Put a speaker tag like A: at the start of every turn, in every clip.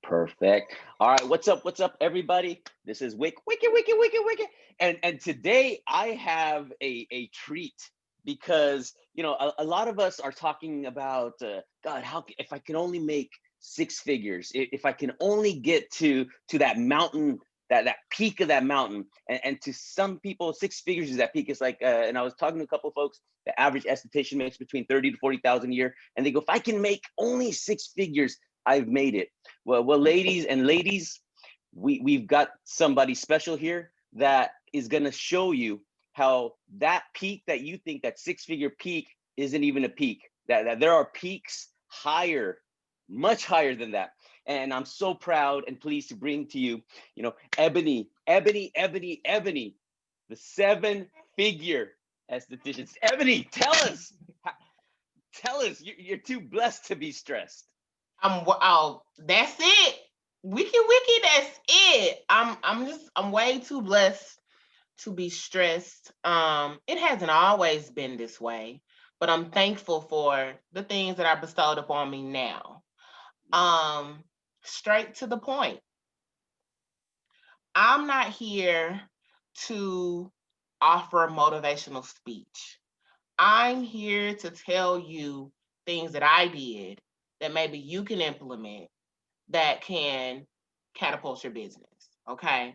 A: Perfect. All right, what's up? What's up, everybody? This is Wicked. And today I have a treat because a lot of us are talking about God, if I can only make six figures, if I can only get to that mountain, that peak of that mountain, and to some people, six figures is that peak. It's like, and I was talking to a couple of folks. The average esthetician makes between 30 to 40,000 a year, and they go, if I can make only six figures, I've made it. Well, ladies, we've got somebody special here that is gonna show you how that peak that you think, that six-figure peak, isn't even a peak. That there are peaks higher, much higher than that. And I'm so proud and pleased to bring to you, Ebony, the seven-figure esthetician. Ebony, tell us, you're too blessed to be stressed.
B: That's it. Wiki, that's it. I'm way too blessed to be stressed. It hasn't always been this way, but I'm thankful for the things that are bestowed upon me now. Straight to the point. I'm not here to offer a motivational speech. I'm here to tell you things that I did that maybe you can implement that can catapult your business. Okay.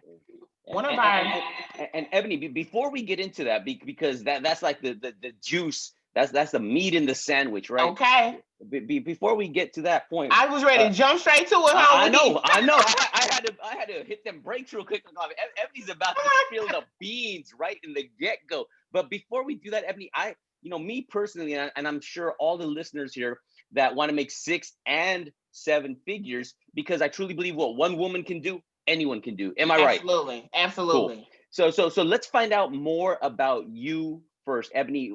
A: And
B: One of
A: and,
B: our
A: and, and Ebony, before we get into that, because that's like the juice, that's the meat in the sandwich, right?
B: Okay.
A: Before we get to that point,
B: I was ready to jump straight to it, huh,
A: I
B: Wiki?
A: know, I had to hit them brakes real quick. Ebony's about to spill the beans right in the get go. But before we do that, Ebony, me personally, and I'm sure all the listeners here that want to make six and seven figures, because I truly believe what one woman can do, anyone can do. Am I right?
B: Absolutely.
A: Cool.
B: Absolutely.
A: So let's find out more about you first, Ebony.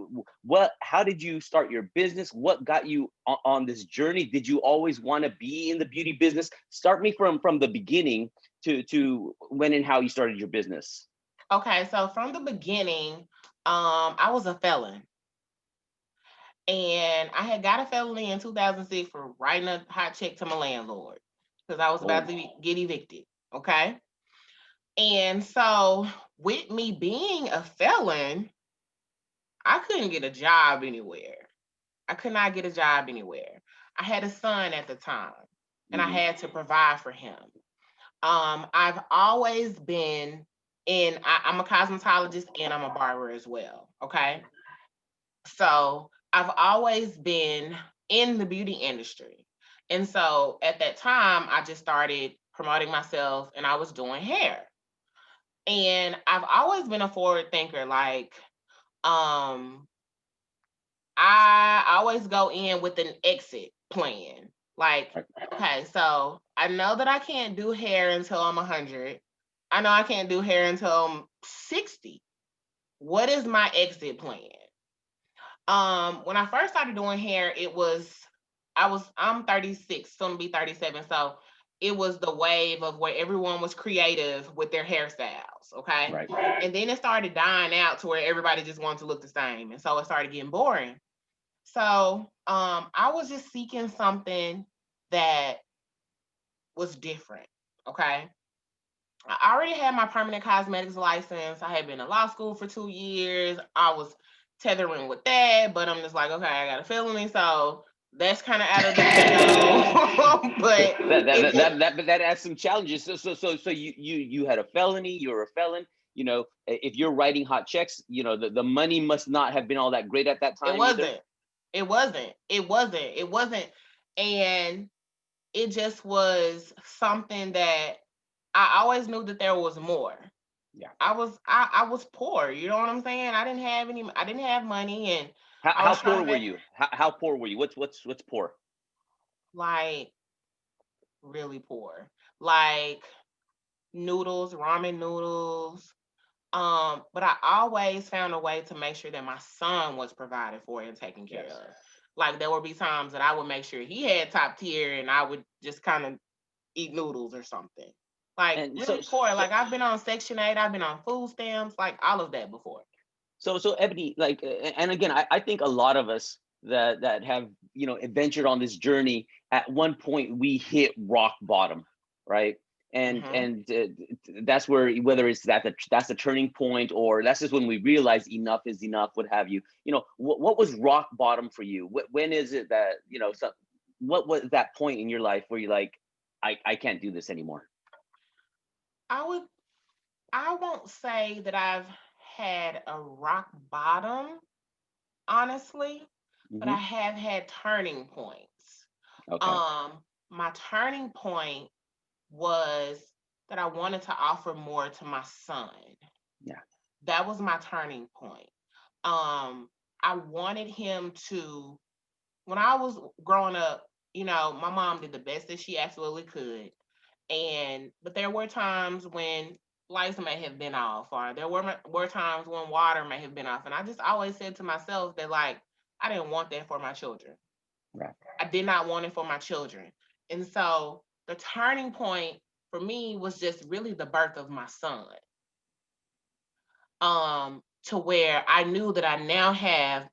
A: How did you start your business? What got you on this journey? Did you always want to be in the beauty business? Start me from the beginning to when and how you started your business.
B: Okay, so from the beginning, I was a felon. And I had got a felony in 2006 for writing a hot check to my landlord because I was about
A: Oh,
B: to get evicted. Okay. And so, with me being a felon, I couldn't get a job anywhere. I could not get a job anywhere. I had a son at the time and I
A: mm-hmm.
B: had to provide for him. I've always been I'm a cosmetologist and I'm a barber as well. Okay. So I've always been in the beauty industry. And so at that time, I just started promoting myself and I was doing hair. And I've always been a forward thinker. Like, um, I always go in with an exit plan. Like, okay, so I know that I can't do hair until I'm 100. I know I can't do hair until I'm 60. What is my exit plan? When I first started doing hair, I'm 36, soon to be 37. So it was the wave of where everyone was creative with their hairstyles. Okay.
A: Right.
B: And then it started dying out to where everybody just wanted to look the same. And so it started getting boring. So I was just seeking something that was different. Okay. I already had my permanent cosmetics license. I had been in law school for 2 years. I was tethering with that, but I'm just like, okay, I got a felony, so that's kind of out of the window. But
A: that adds some challenges. So you had a felony. You're a felon. If you're writing hot checks, the money must not have been all that great at that
B: it
A: time either.
B: wasn't. It wasn't. And it just was something that I always knew that there was more.
A: Yeah.
B: I was poor. You know what I'm saying? I didn't have money, and I
A: How
B: was
A: poor
B: trying
A: were
B: to
A: you? How poor were you? What's poor?
B: like really poor. Like noodles, ramen noodles. But I always found a way to make sure that my son was provided for and taken care
A: Yes.
B: of. Like there would be times that I would make sure he had top tier and I would just kind of eat noodles or something. Like
A: And
B: really poor. Like I've been on Section 8, I've been on food stamps, like all of that before.
A: so Ebony, like, and again, I think a lot of us that have adventured on this journey, at one point we hit rock bottom. right?
B: Mhm.
A: That's where, whether it's that's a turning point, or that's just when we realize enough is enough, what have you. What was rock bottom for you? When is it that, so what was that point in your life where you're like, I can't do this anymore?
B: I would I won't say that I've had a rock bottom, honestly, but I
A: Hmm.
B: have had turning points.
A: Okay.
B: Um, my turning point was that I wanted to offer more to my son.
A: Yeah.
B: That was my turning point. Um, I wanted him to, when I was growing up, my mom did the best that she absolutely could. But there were times when lights may have been off, or there were times when water may have been off. And I just always said to myself that, like, I didn't want that for my children.
A: Right.
B: I did not want it for my children. And so the turning point for me was just really the birth of my son. To where I knew that I now have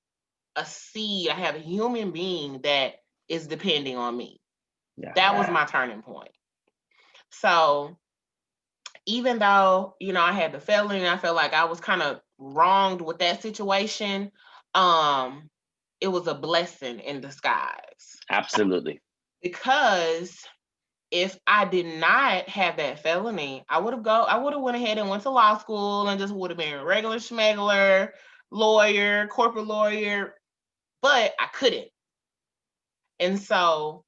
B: a seed, I have a human being that is depending on me.
A: Yeah.
B: That was my turning point. So even though, I had the felony, I felt like I was kind of wronged with that situation. Um, it was a blessing in disguise,
A: Absolutely.
B: because if I did not have that felony, I would have went ahead and went to law school and just would have been a regular schmegler, lawyer, corporate lawyer, but I couldn't. And so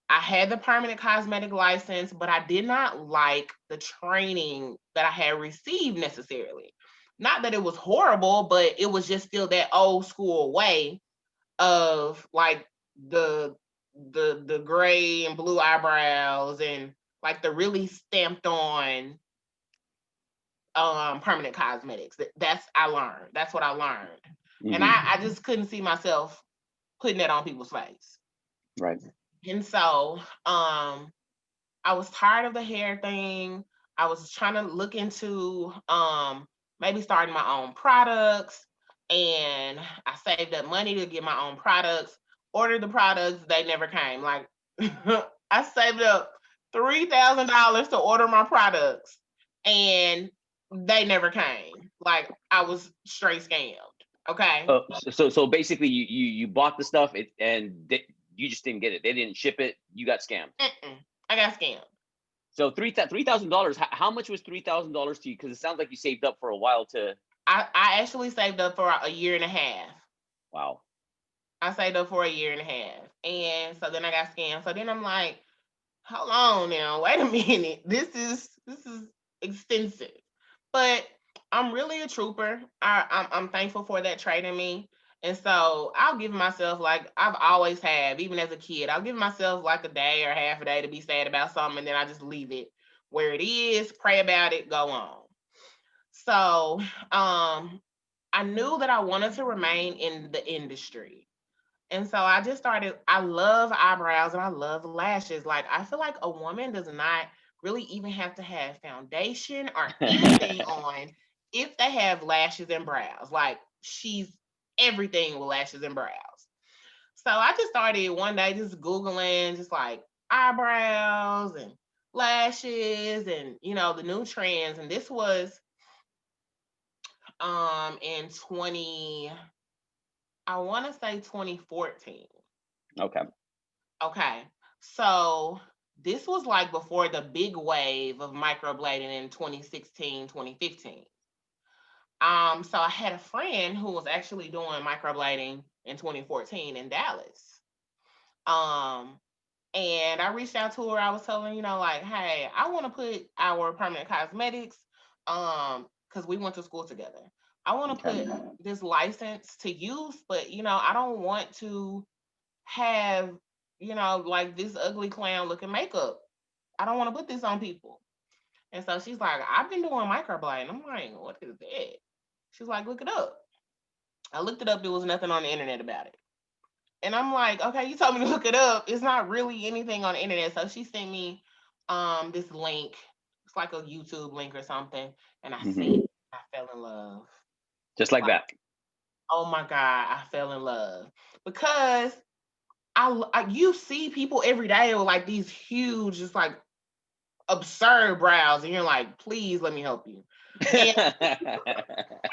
B: I had the permanent cosmetic license, but I did not like the training that I had received necessarily. Not that it was horrible, but it was just still that old school way of, like, the the gray and blue eyebrows, and like the really stamped on permanent cosmetics. That's what I learned. And
A: Hmm.
B: I just couldn't see myself putting that on people's face.
A: Right.
B: And so I was tired of the hair thing. I was trying to look into maybe starting my own products, and I saved up money to get my own products. Ordered the products, they never came. Like, I saved up $3,000 to order my products, and they never came. Like, I was straight scammed. Okay.
A: So basically, you bought the stuff, you just didn't get it. They didn't ship it. You got scammed.
B: Mm-mm. I got scammed.
A: So $3,000. How much was $3,000 to you? Because it sounds like you saved up for a while to.
B: I actually saved up for a year and a half.
A: Wow.
B: I saved up for a year and a half. And so then I got scammed. So then I'm like, hold on now, wait a minute. This is extensive. But I'm really a trooper. I'm thankful for that trait in me. And so I'll give myself, like I've always have, even as a kid, I'll give myself like a day or half a day to be sad about something, and then I just leave it where it is, pray about it, go on. So I knew that I wanted to remain in the industry. And so I just started, I love eyebrows and I love lashes. Like, I feel like a woman does not really even have to have foundation or anything on if they have lashes and brows. Like, she's everything with lashes and brows. So I just started one day just Googling, just like eyebrows and lashes and, the new trends. And this was in 20, I want to say 2014.
A: Okay.
B: Okay. So this was like before the big wave of microblading in 2016, 2015. So I had a friend who was actually doing microblading in 2014 in Dallas. Um, and I reached out to her. I was telling her, like, hey, I want to put our permanent cosmetics, because we went to school together. I want to
A: Okay.
B: put this license to use, but I don't want to have, like this ugly clown looking makeup. I don't want to put this on people. And so she's like, I've been doing microblading. I'm like, what is that? She's like, look it up. I looked it up. There was nothing on the internet about it. And I'm like, okay, you told me to look it up. It's not really anything on the internet. So she sent me this link. It's like a YouTube link or something. And I
A: Hmm.
B: seen it. I fell in love.
A: Just like
B: Like,
A: that.
B: oh my God, I fell in love. Because you see people every day with like these huge, just like absurd brows, and you're like, please let me help you. And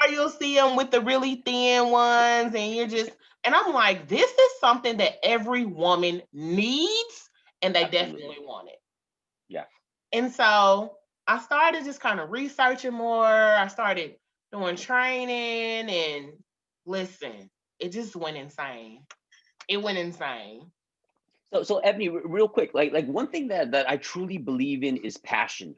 B: or you'll see them with the really thin ones, and you're just, and I'm like, this is something that every woman needs, and they
A: Absolutely.
B: definitely want it.
A: Yeah.
B: And so I started just kind of researching more. I started doing training, and listen, it just went insane. It went insane.
A: So Ebony, real quick, like one thing that I truly believe in is passion,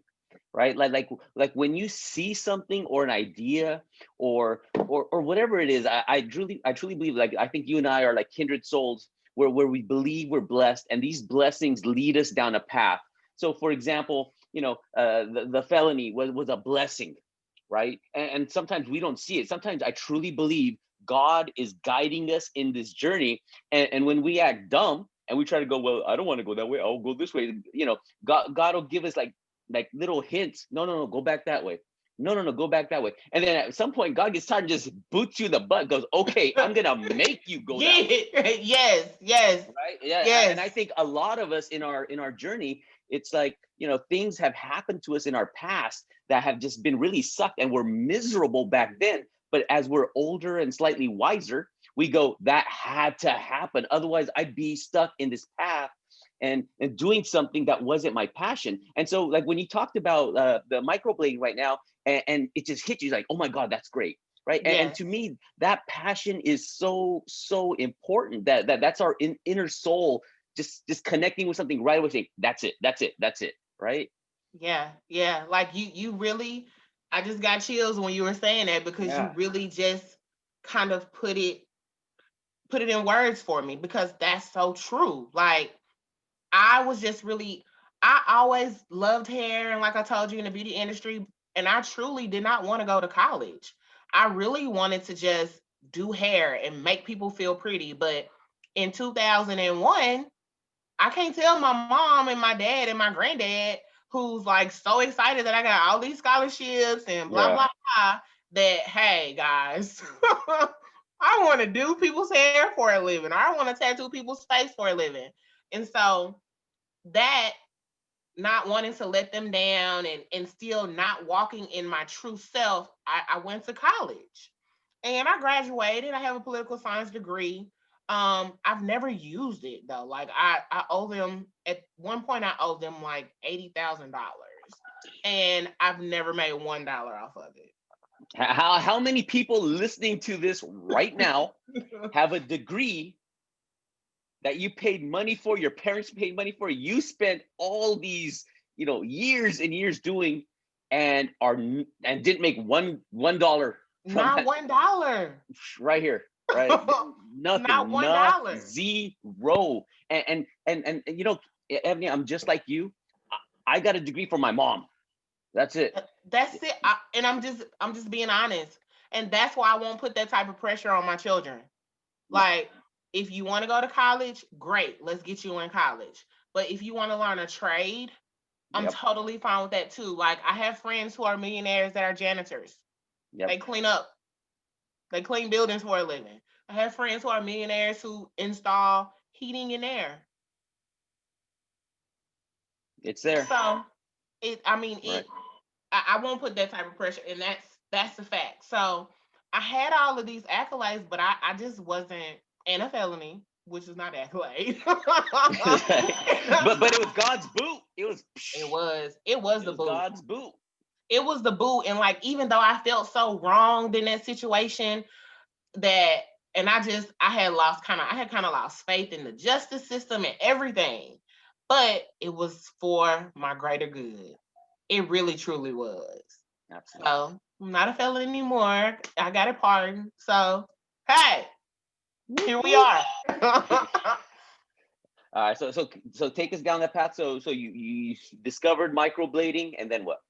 A: right? Like when you see something or an idea or whatever it is, I truly believe, like I think you and I are like kindred souls where we believe we're blessed, and these blessings lead us down a path. So for example, the felony was a blessing, right? And sometimes we don't see it. Sometimes I truly believe God is guiding us in this journey. And when we act dumb and we try to go, well, I don't want to go that way, I'll go this way. God will give us like little hints. No, no, no, go back that way. No, no, no, go back that way. And then at some point, God gets tired and just boots you in the butt. Goes, okay, I'm gonna make you go that way.
B: Yes, yes,
A: Right? Yeah. And
B: yes.
A: I think a lot of us in our journey, it's like, things have happened to us in our past that have just been really sucked, and we're miserable back then. But as we're older and slightly wiser, we go, that had to happen. Otherwise, I'd be stuck in this path and doing something that wasn't my passion. And so, like when you talked about the microblading right now, and it just hit you like, oh my God, that's great. Right. And
B: Yes.
A: to me, that passion is so important, that's our inner soul just connecting with something right away, saying, that's it. Right.
B: Yeah, yeah. Like you really, I just got chills when you were saying that, because you
A: Yeah.
B: really just kind of put it in words for me, because that's so true. Like I was just really, I always loved hair, and like I told you, in the beauty industry, and I truly did not want to go to college. I really wanted to just do hair and make people feel pretty, but in 2001, I can't tell my mom and my dad and my granddad, who's like so excited that I got all these scholarships and blah
A: Yeah.
B: blah blah, that hey guys, I want to do people's hair for a living, or I want to tattoo people's face for a living. And so that, not wanting to let them down, and still not walking in my true self, I went to college and I graduated. I have a political science degree. I've never used it though. Like I owe them, at one point I owed them like $80,000, and I've never made $1 off of
A: How many people listening to this right now
B: it.
A: have a degree that you paid money for, your parents paid money for, you spent all these, years and years doing, and didn't make $1 from
B: Not
A: that?
B: $1.
A: Right here, right?
B: Not
A: Nothing,
B: $1.
A: zero. And Ebony, I'm just like you. I got a degree from my mom. That's it.
B: That's it. And I'm just being honest. And that's why I won't put that type of pressure on my children.
A: Yeah.
B: Like, if you want to go to college, great, let's get you in college. But if you want to learn a trade, I'm
A: Yep.
B: totally fine with that too. Like, I have friends who are millionaires that are janitors. They
A: Yep.
B: clean up, they clean buildings for a living. I have friends who are millionaires who install heating and air.
A: It's there.
B: So I mean,
A: Right.
B: I won't put that type of pressure, and that's the fact. So I had all of these accolades, but I just wasn't in a felony, which is not accolade.
A: But it was God's boot.
B: It was
A: It
B: the
A: was
B: boot.
A: God's boot.
B: It was the boot, and like, even though I felt so wronged in that situation, that, and I had kind of lost faith in the justice system and everything, but it was for my greater good. It really truly was.
A: Absolutely.
B: So I'm not a felon anymore. I got a pardon. So hey,
A: Whoop,
B: here we
A: whoop.
B: are.
A: All right. So take us down that path. So you discovered microblading, and then what?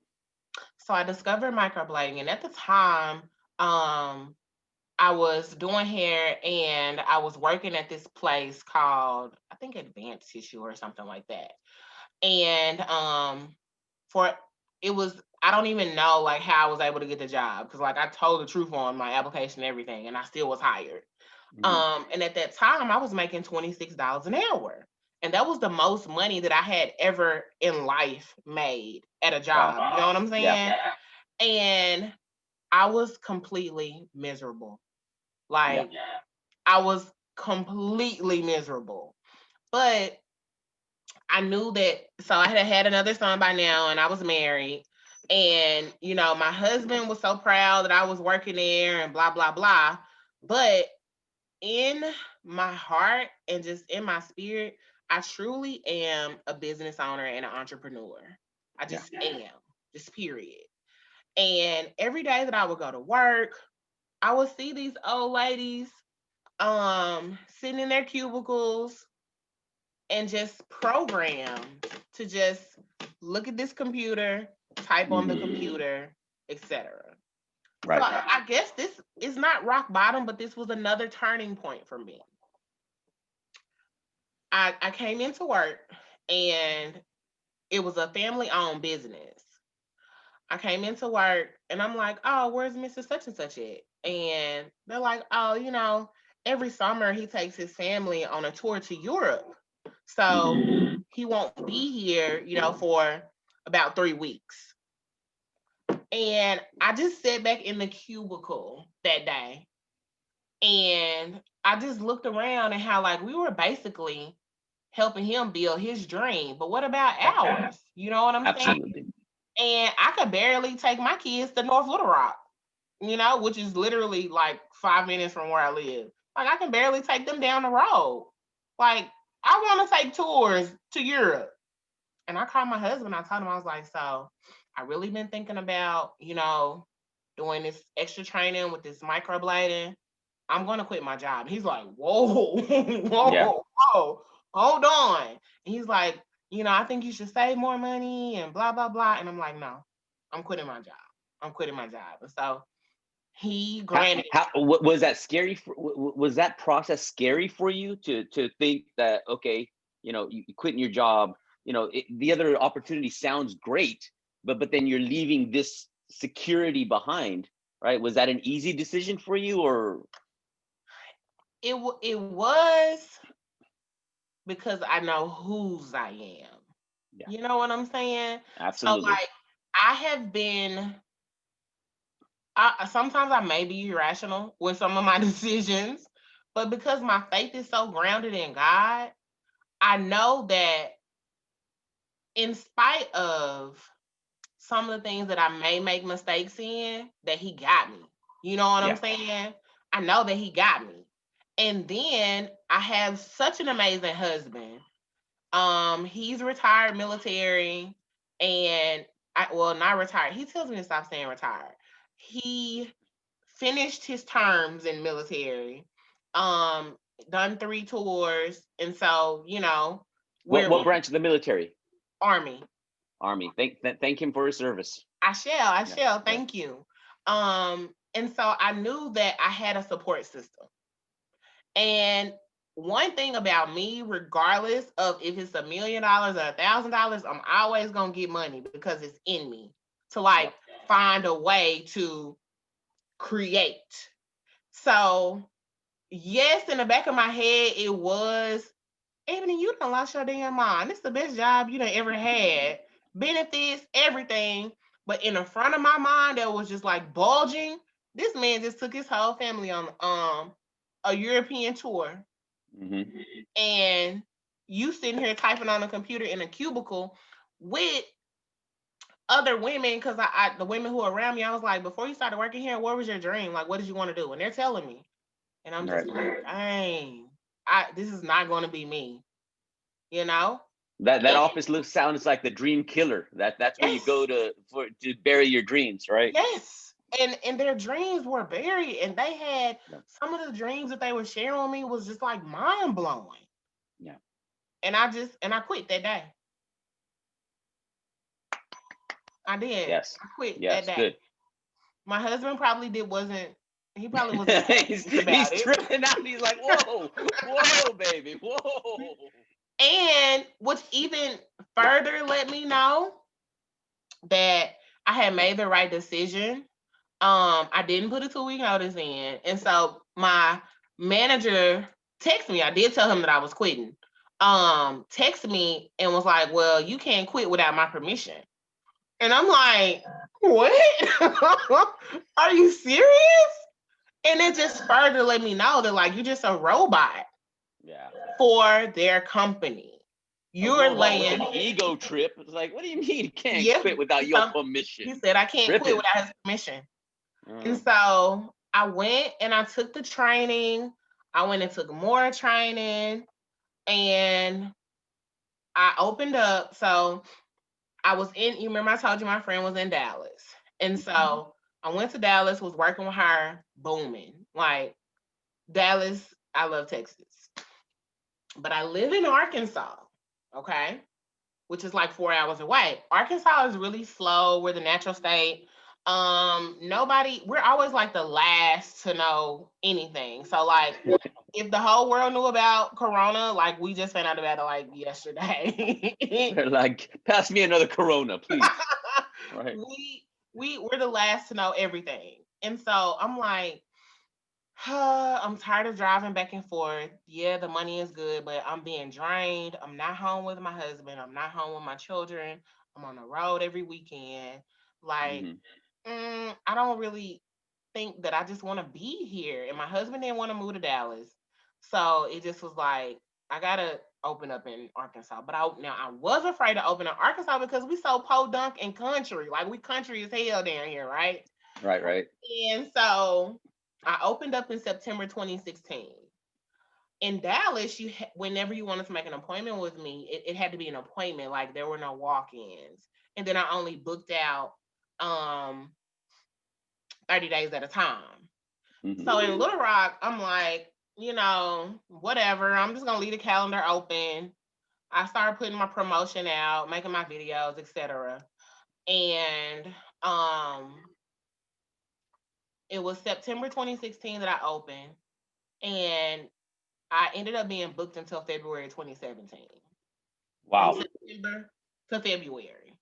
B: So I discovered microblading, and at the time, um, I was doing hair, and I was working at this place called, I think, Advanced Tissue or something like that. And for it was, I don't even know like how I was able to get the job, because like I told the truth on my application and everything, and I still was hired.
A: Mhm.
B: And at that time I was making $26 an hour. And that was the most money that I had ever in life made at a
A: Wow.
B: job. You know what I'm
A: Yeah.
B: saying? And I was completely miserable.
A: Yeah.
B: Like, I was completely miserable. But I knew that, so I had another son by now, and I was married. And, you know, my husband was so proud that I was working there and blah, blah, blah. But in my heart and just in my spirit, I truly am a business owner and an entrepreneur. I
A: Yeah.
B: just am, just period. And every day that I would go to work, I would see these old ladies sitting in their cubicles and just programmed to just look at this computer, type on the computer, etc. So
A: Right.
B: I guess this is not rock bottom, but this was another turning point for me. I came into work and it was a family owned business. I came into work and I'm like, oh, where's Mr. Such and Such at? And they're like, oh, you know, every summer he takes his family on a tour to Europe. So he won't be here, you know, for about 3 weeks. And I just sat back in the cubicle that day and I just looked around and how like we were basically helping him build his dream. But what about ours? You know what I'm saying?
A: Absolutely.
B: And I could barely take my kids to North Little Rock, you know, which is literally like 5 minutes from where I live. Like I can barely take them down the road. Like I want to take tours to Europe. And I called my husband. I told him, I was like, so I really been thinking about, you know, doing this extra training with this microblading. I'm going to quit my job. He's like, whoa, whoa,
A: Yeah.
B: whoa, hold on. And he's like, you know, I think you should save more money and blah, blah, blah. And I'm like, no, I'm quitting my job. I'm quitting my job. And so he granted.
A: Was that scary? Was that process scary for you to think that, okay, you know, you quitting your job, you know, the other opportunity sounds great, but then you're leaving this security behind, right? Was that an easy decision for you, or?
B: It was because I know whose I am.
A: Yeah,
B: You know what I'm saying? So
A: absolutely.
B: like I have been sometimes I may be irrational with some of my decisions, but because my faith is so grounded in God, I know that in spite of some of the things that I may make mistakes in, that He got me. You know what I'm
A: Yeah.
B: saying? I know that He got me. And then I have such an amazing husband. He's retired military, and not retired. He tells me to stop saying retired. He finished his terms in military, um, done 3 tours, and so you know we're
A: What branch of the military?
B: Army.
A: Army. Thank him for his service.
B: I
A: Yeah.
B: shall.
A: Yeah.
B: Thank you. And so I knew that I had a support system. And one thing about me, regardless of if it's $1 million or $1,000, I'm always gonna get money because it's in me to like find a way to create. So yes, in the back of my head, it was, Ebony, you done lost your damn mind. It's the best job you done ever had. Benefits, everything. But in the front of my mind, that was just like bulging. This man just took his whole family on a European tour.
A: Mm-hmm.
B: And you sitting here typing on a computer in a cubicle with other women, because the women who are around me, I was like, before you started working here, what was your dream? Like, what did you want to do? And they're telling me. And I'm just like, dang, this is not going to be me, you know?
A: That office sounds like the dream killer. That's where you
B: Yes,
A: go to bury your dreams, right?
B: yes. And their dreams were buried, and they had
A: Yeah.
B: some of the dreams that they were sharing with me was just like mind blowing.
A: Yeah.
B: And I quit that day. I did.
A: Yes.
B: I quit that
A: Yes.
B: day.
A: Good.
B: My husband probably he probably wasn't
A: he's
B: about it.
A: tripping out. He's like, whoa, whoa, baby, whoa.
B: And which even further let me know that I had made the right decision. I didn't put a 2-week notice in. And so my manager texted me. I did tell him that I was quitting. texted me and was like, well, you can't quit without my permission. And I'm like, what? Are you serious? And it just further let me know that like you're just a robot for their company. You're laying
A: an ego trip. It's like, what do you mean you can't
B: yeah,
A: quit without your permission?
B: He said I can't quit without his permission. And so I went and I took the training. I went and took more training, and I opened up. So I was in, you remember I told you my friend was in Dallas. And so I went to Dallas, was working with her, booming. Like Dallas, I love Texas. But I live in Arkansas, okay? Which is like 4 hours away. Arkansas is really slow. We're the natural state. We're always like the last to know anything. So like if the whole world knew about Corona, like we just found out about it like yesterday.
A: They're like, pass me another Corona, please.
B: Right. We're the last to know everything. And so I'm like, I'm tired of driving back and forth. Yeah, the money is good, but I'm being drained. I'm not home with my husband. I'm not home with my children. I'm on the road every weekend. Like, I don't really think that I just want to be here. And my husband didn't want to move to Dallas. So it just was like, I got to open up in Arkansas. But I was afraid to open up Arkansas because we so podunk and country. Like, we country as hell down here, right?
A: Right.
B: And so I opened up in September 2016. In Dallas, whenever you wanted to make an appointment with me, it had to be an appointment. Like there were no walk-ins, and then I only booked out 30 days at a time. So in Little Rock, I'm like, whatever. I'm just gonna leave the calendar open. I started putting my promotion out, making my videos, etc. And it was September 2016 that I opened, and I ended up being booked until February 2017.
A: Wow.
B: From September to February.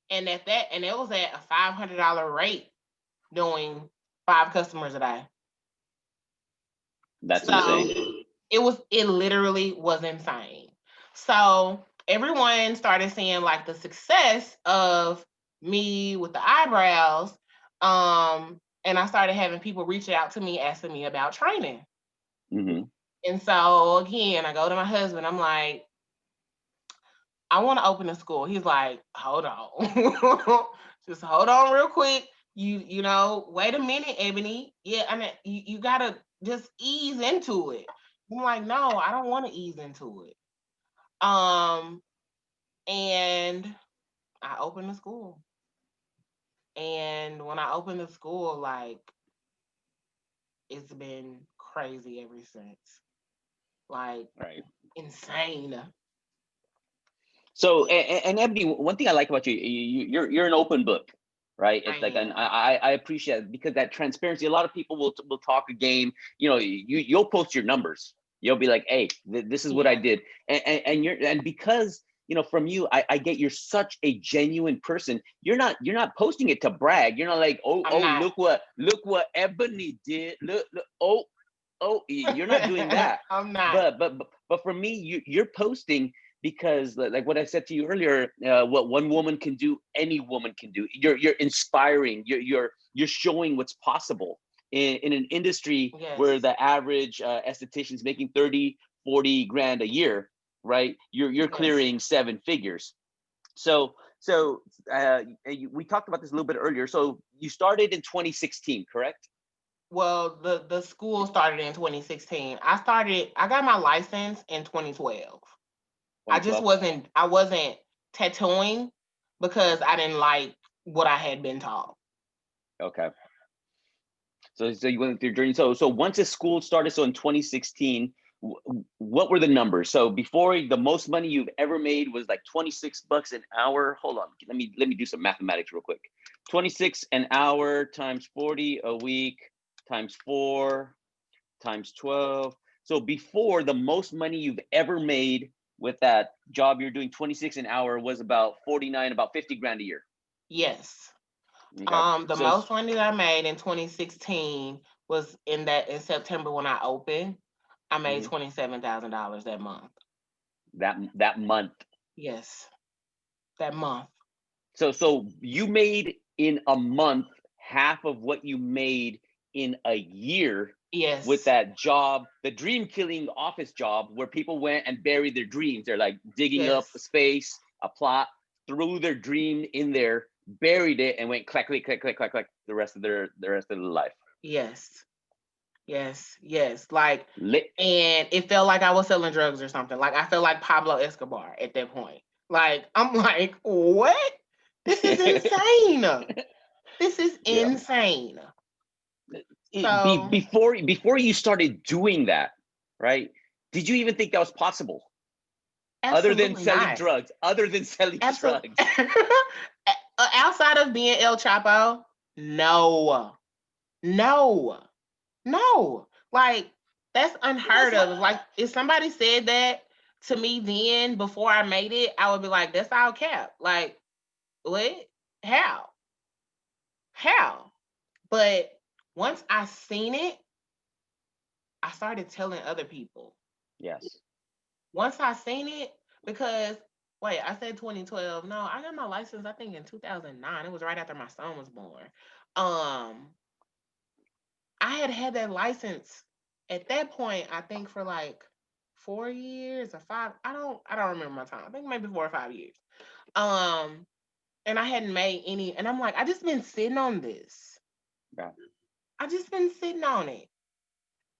B: And it was at a $500 rate doing 5 customers a day.
A: That's insane.
B: It literally was insane. So everyone started seeing like the success of me with the eyebrows. And I started having people reach out to me asking me about training. And so again, I go to my husband. I'm like, I want to open a school. He's like, hold on, just hold on real quick. You know, wait a minute, Ebony. Yeah, I mean, you gotta just ease into it. I'm like, no, I don't want to ease into it. And I opened the school. And when I opened the school, like, it's been crazy ever since. Like, insane.
A: So, and Ebony, one thing I like about you, you're an open book, right? It's like, and I appreciate it because that transparency. A lot of people will talk a game. You'll post your numbers. You'll be like, hey, this is what I did, and because from you, I get you're such a genuine person. You're not posting it to brag. You're not like, look what Ebony did. Look, you're not doing that.
B: I'm not.
A: But for me, you're posting because, like what I said to you earlier, what one woman can do, any woman can do. You're inspiring. You're showing what's possible in an industry where the average esthetician's making 30-40 grand a year, right? You're clearing 7 figures. So we talked about this a little bit earlier. So you started in 2016, correct?
B: Well, the school started in 2016. I got my license in 2012. I wasn't tattooing because I didn't like what I had been taught.
A: Okay. So you went through your journey. So once the school started, so in 2016, what were the numbers? So before, the most money you've ever made was like $26 an hour. Hold on, let me do some mathematics real quick. 26 an hour times 40 a week times 4 times 12. So before, the most money you've ever made with that job you're doing, 26 an hour, was about 49, about 50 grand a year.
B: Yes. Okay. The most money that I made in 2016 was in September when I opened. I made
A: Hmm.
B: $27,000 that month.
A: That month.
B: Yes, that month.
A: So you made in a month half of what you made in a year with
B: Yes,
A: that job, the dream killing office job where people went and buried their dreams. They're like digging up a
B: yes,
A: space, a plot, threw their dream in there, buried it, and went clack, click, click, click, clack, clack the rest of their life.
B: yes, yes, yes. Like,
A: Lit.
B: and it felt like I was selling drugs or something. Like I felt like Pablo Escobar at that point. Like I'm like, what? This is insane. This is
A: Yeah.
B: insane. So
A: Before you started doing that, right? Did you even think that was possible? Other than
B: absolutely
A: selling
B: not.
A: drugs, other than selling
B: Absolutely.
A: drugs.
B: Outside of being El Chapo, no, no, no. Like that's unheard of. Like if somebody said that to me then before I made it, I would be like, that's all cap. Like what? How? How? But once I seen it, I started telling other people.
A: Yes.
B: Once I seen it, because wait, I said 2012. No, I got my license I think in 2009. It was right after my son was born. Um, I had had that license at that point. I think for like 4 years or five. I don't remember my time. I think maybe 4 or 5 years. Um, and I hadn't made any. And I'm like, I just been sitting on this.
A: Yeah.
B: I just been sitting on it.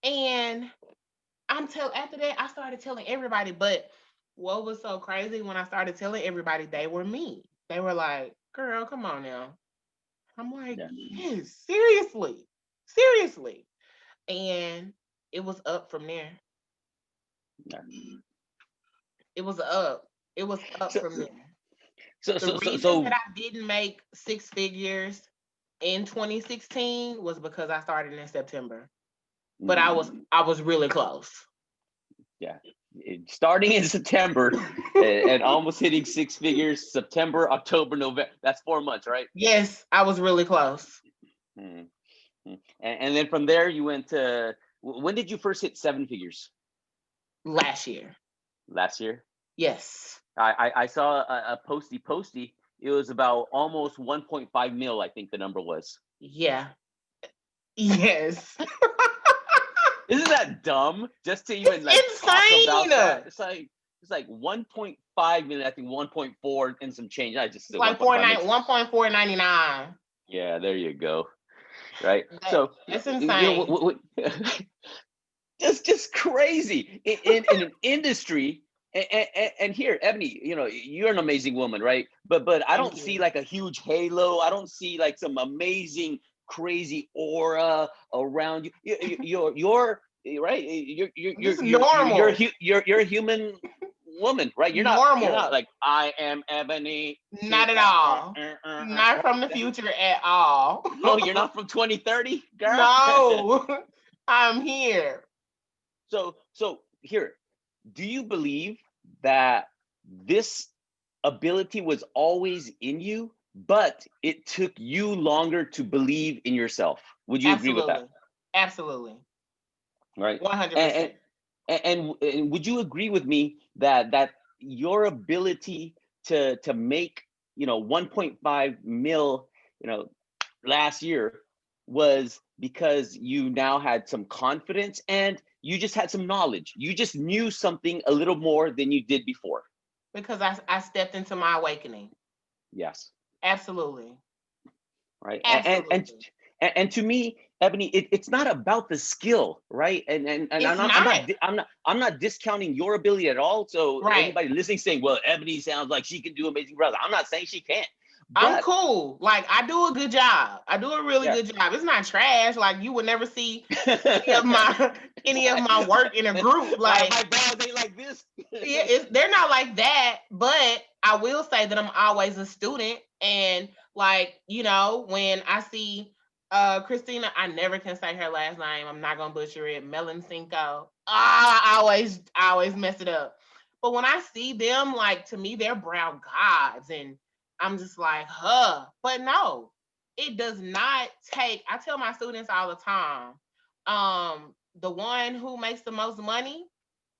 B: And after that, I started telling everybody. But what was so crazy when I started telling everybody, they were me. They were like, "Girl, come on now." I'm like,
A: Yeah.
B: "Yes, seriously, seriously." And it was up from there.
A: Yeah.
B: It was up. It was up
A: So
B: from there.
A: so
B: The
A: so so
B: reason that
A: so
B: I didn't make six figures in 2016 was because I started in September. But I was
A: mm,
B: I was really close.
A: yeah. Starting in September and almost hitting six figures, September, October, November. That's 4 months, right?
B: Yes, I was really close.
A: Mm, and then from there you went to when did you first hit seven figures?
B: Last year.
A: Last year?
B: Yes.
A: I saw a posty. It was about almost 1.5 mil, I think the number was.
B: Yeah. Yes.
A: Isn't that dumb? Just to even like
B: It's
A: talk about that.
B: insane.
A: It's like 1.5 million, I think 1.4 and some change. I just
B: It's
A: said
B: like
A: 1.5 makes
B: 1.499.
A: yeah, there you go. Right.
B: That,
A: So
B: that's
A: you know
B: insane.
A: just crazy in an industry and here Ebony, you're an amazing woman, right? But I
B: Thank
A: don't see
B: you.
A: like a huge halo. I don't see like some amazing crazy aura around you. You're right.
B: Just normal.
A: You're a human woman, right? You're not
B: Normal.
A: like I am Ebony.
B: Not at all. Not from the future at all.
A: No, you're not from 2030, girl.
B: No. I'm here.
A: So here, do you believe that this ability was always in you, but it took you longer to believe in yourself? Would you agree with that?
B: Absolutely. Absolutely.
A: Right. And
B: 100%.
A: and would you agree with me that your ability to make 1.5 mil last year was because you now had some confidence and you just had some knowledge. You just knew something a little more than you did before.
B: Because I stepped into my awakening.
A: Yes.
B: Absolutely.
A: Right.
B: Absolutely.
A: And to me, Ebony, it's not about the skill, right? And
B: It's not.
A: I'm not discounting your ability at all. So
B: Right.
A: anybody listening saying, well, Ebony sounds like she can do amazing brothers. I'm not saying she can't,
B: I'm
A: but
B: cool. Like I do a good job. I do a really
A: yeah.
B: good job. It's not trash. Like you would never see any of my any of my work in a group. Like
A: my brows ain't like this.
B: yeah, they're not like that. But I will say that I'm always a student, and like when I see Christina, I never can say her last name. I'm not gonna butcher it. Melancinco. I always mess it up. But when I see them, like to me, they're brown gods, and I'm just like, huh. But no, it does not take. I tell my students all the time, the one who makes the most money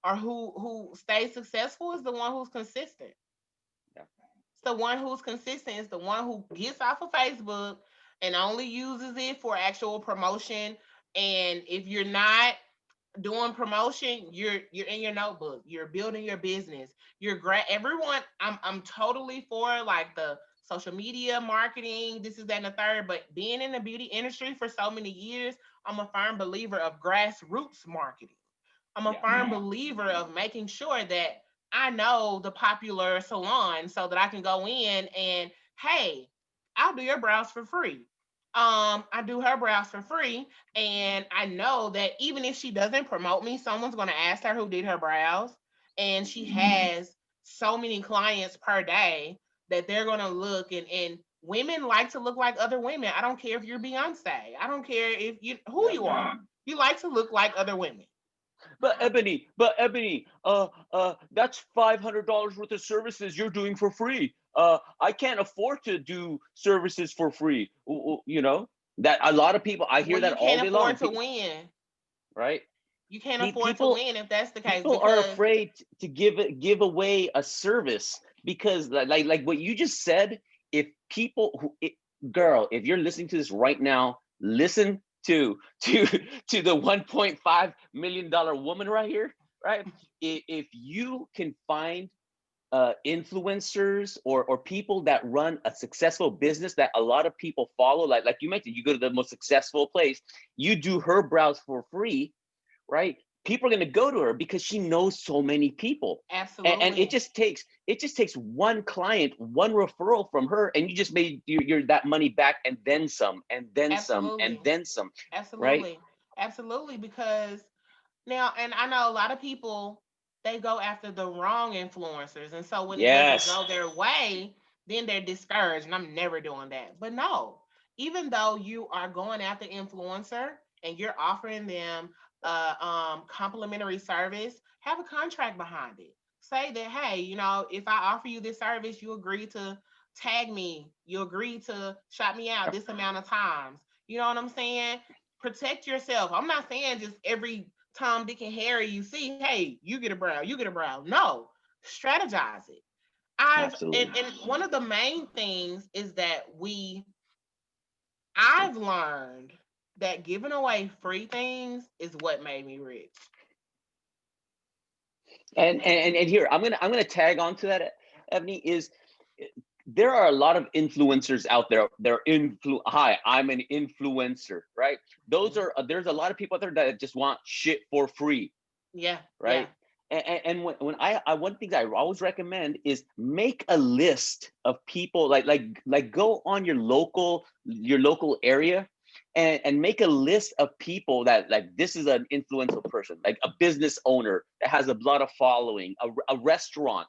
B: or who stays successful is the one who's consistent.
A: Yeah.
B: It's the one who's consistent. Is the one who gets off of Facebook and only uses it for actual promotion. And if you're not doing promotion, you're in your notebook, you're building your business, everyone. I'm totally for like the social media marketing, this is that and the third, but being in the beauty industry for so many years, I'm a firm believer of grassroots marketing. I'm a
A: Yeah.
B: firm believer of making sure that I know the popular salon so that I can go in and, hey, I'll do your brows for free. I do her brows for free. And I know that even if she doesn't promote me, someone's going to ask her who did her brows. And she has so many clients per day that they're going to look, and women like to look like other women. I don't care if you're Beyonce. I don't care if you who
A: Yeah.
B: you are. You like to look like other women.
A: Ebony, that's $500 worth of services you're doing for free. I can't afford to do services for free. You know that a lot of people. I hear
B: Well,
A: that
B: you
A: all
B: can't
A: day
B: afford
A: long.
B: to win.
A: Right?
B: You can't afford to
A: People
B: win if that's the case
A: people are
B: because
A: afraid to give away a service because like what you just said. If people girl, if you're listening to this right now, listen to to the 1.5 million dollar woman right here, right? If you can find influencers or people that run a successful business that a lot of people follow, like you mentioned, you go to the most successful place, you do her brows for free, right? People are going to go to her because she knows so many people. And
B: absolutely,
A: it just takes one client, one referral from her, and you just made your that money back and then some and then some and
B: absolutely,
A: then some, right?
B: absolutely, absolutely. Because now, and I know a lot of people, they go after the wrong influencers, and so when it doesn't
A: Yes.
B: go their way, then they're discouraged. And I'm never doing that. But no, even though you are going after influencer and you're offering them a complimentary service, have a contract behind it. Say that, hey, if I offer you this service, you agree to tag me, you agree to shop me out this amount of times. You know what I'm saying? Protect yourself. I'm not saying just every Tom, Dick, and Harry you see, hey, you get a brow, you get a brow. No, strategize it. I've
A: Absolutely.
B: and one of the main things is that I've learned that giving away free things is what made me rich.
A: And here I'm gonna tag on to that, Ebony, is there are a lot of influencers out there. Hi, I'm an influencer, right? Those
B: Mhm.
A: are there's a lot of people out there that just want shit for free,
B: Yeah, yeah,
A: right? And when I one thing I always recommend is make a list of people, like go on your local area and make a list of people that, like, this is an influential person, like a business owner that has a lot of following, a restaurant,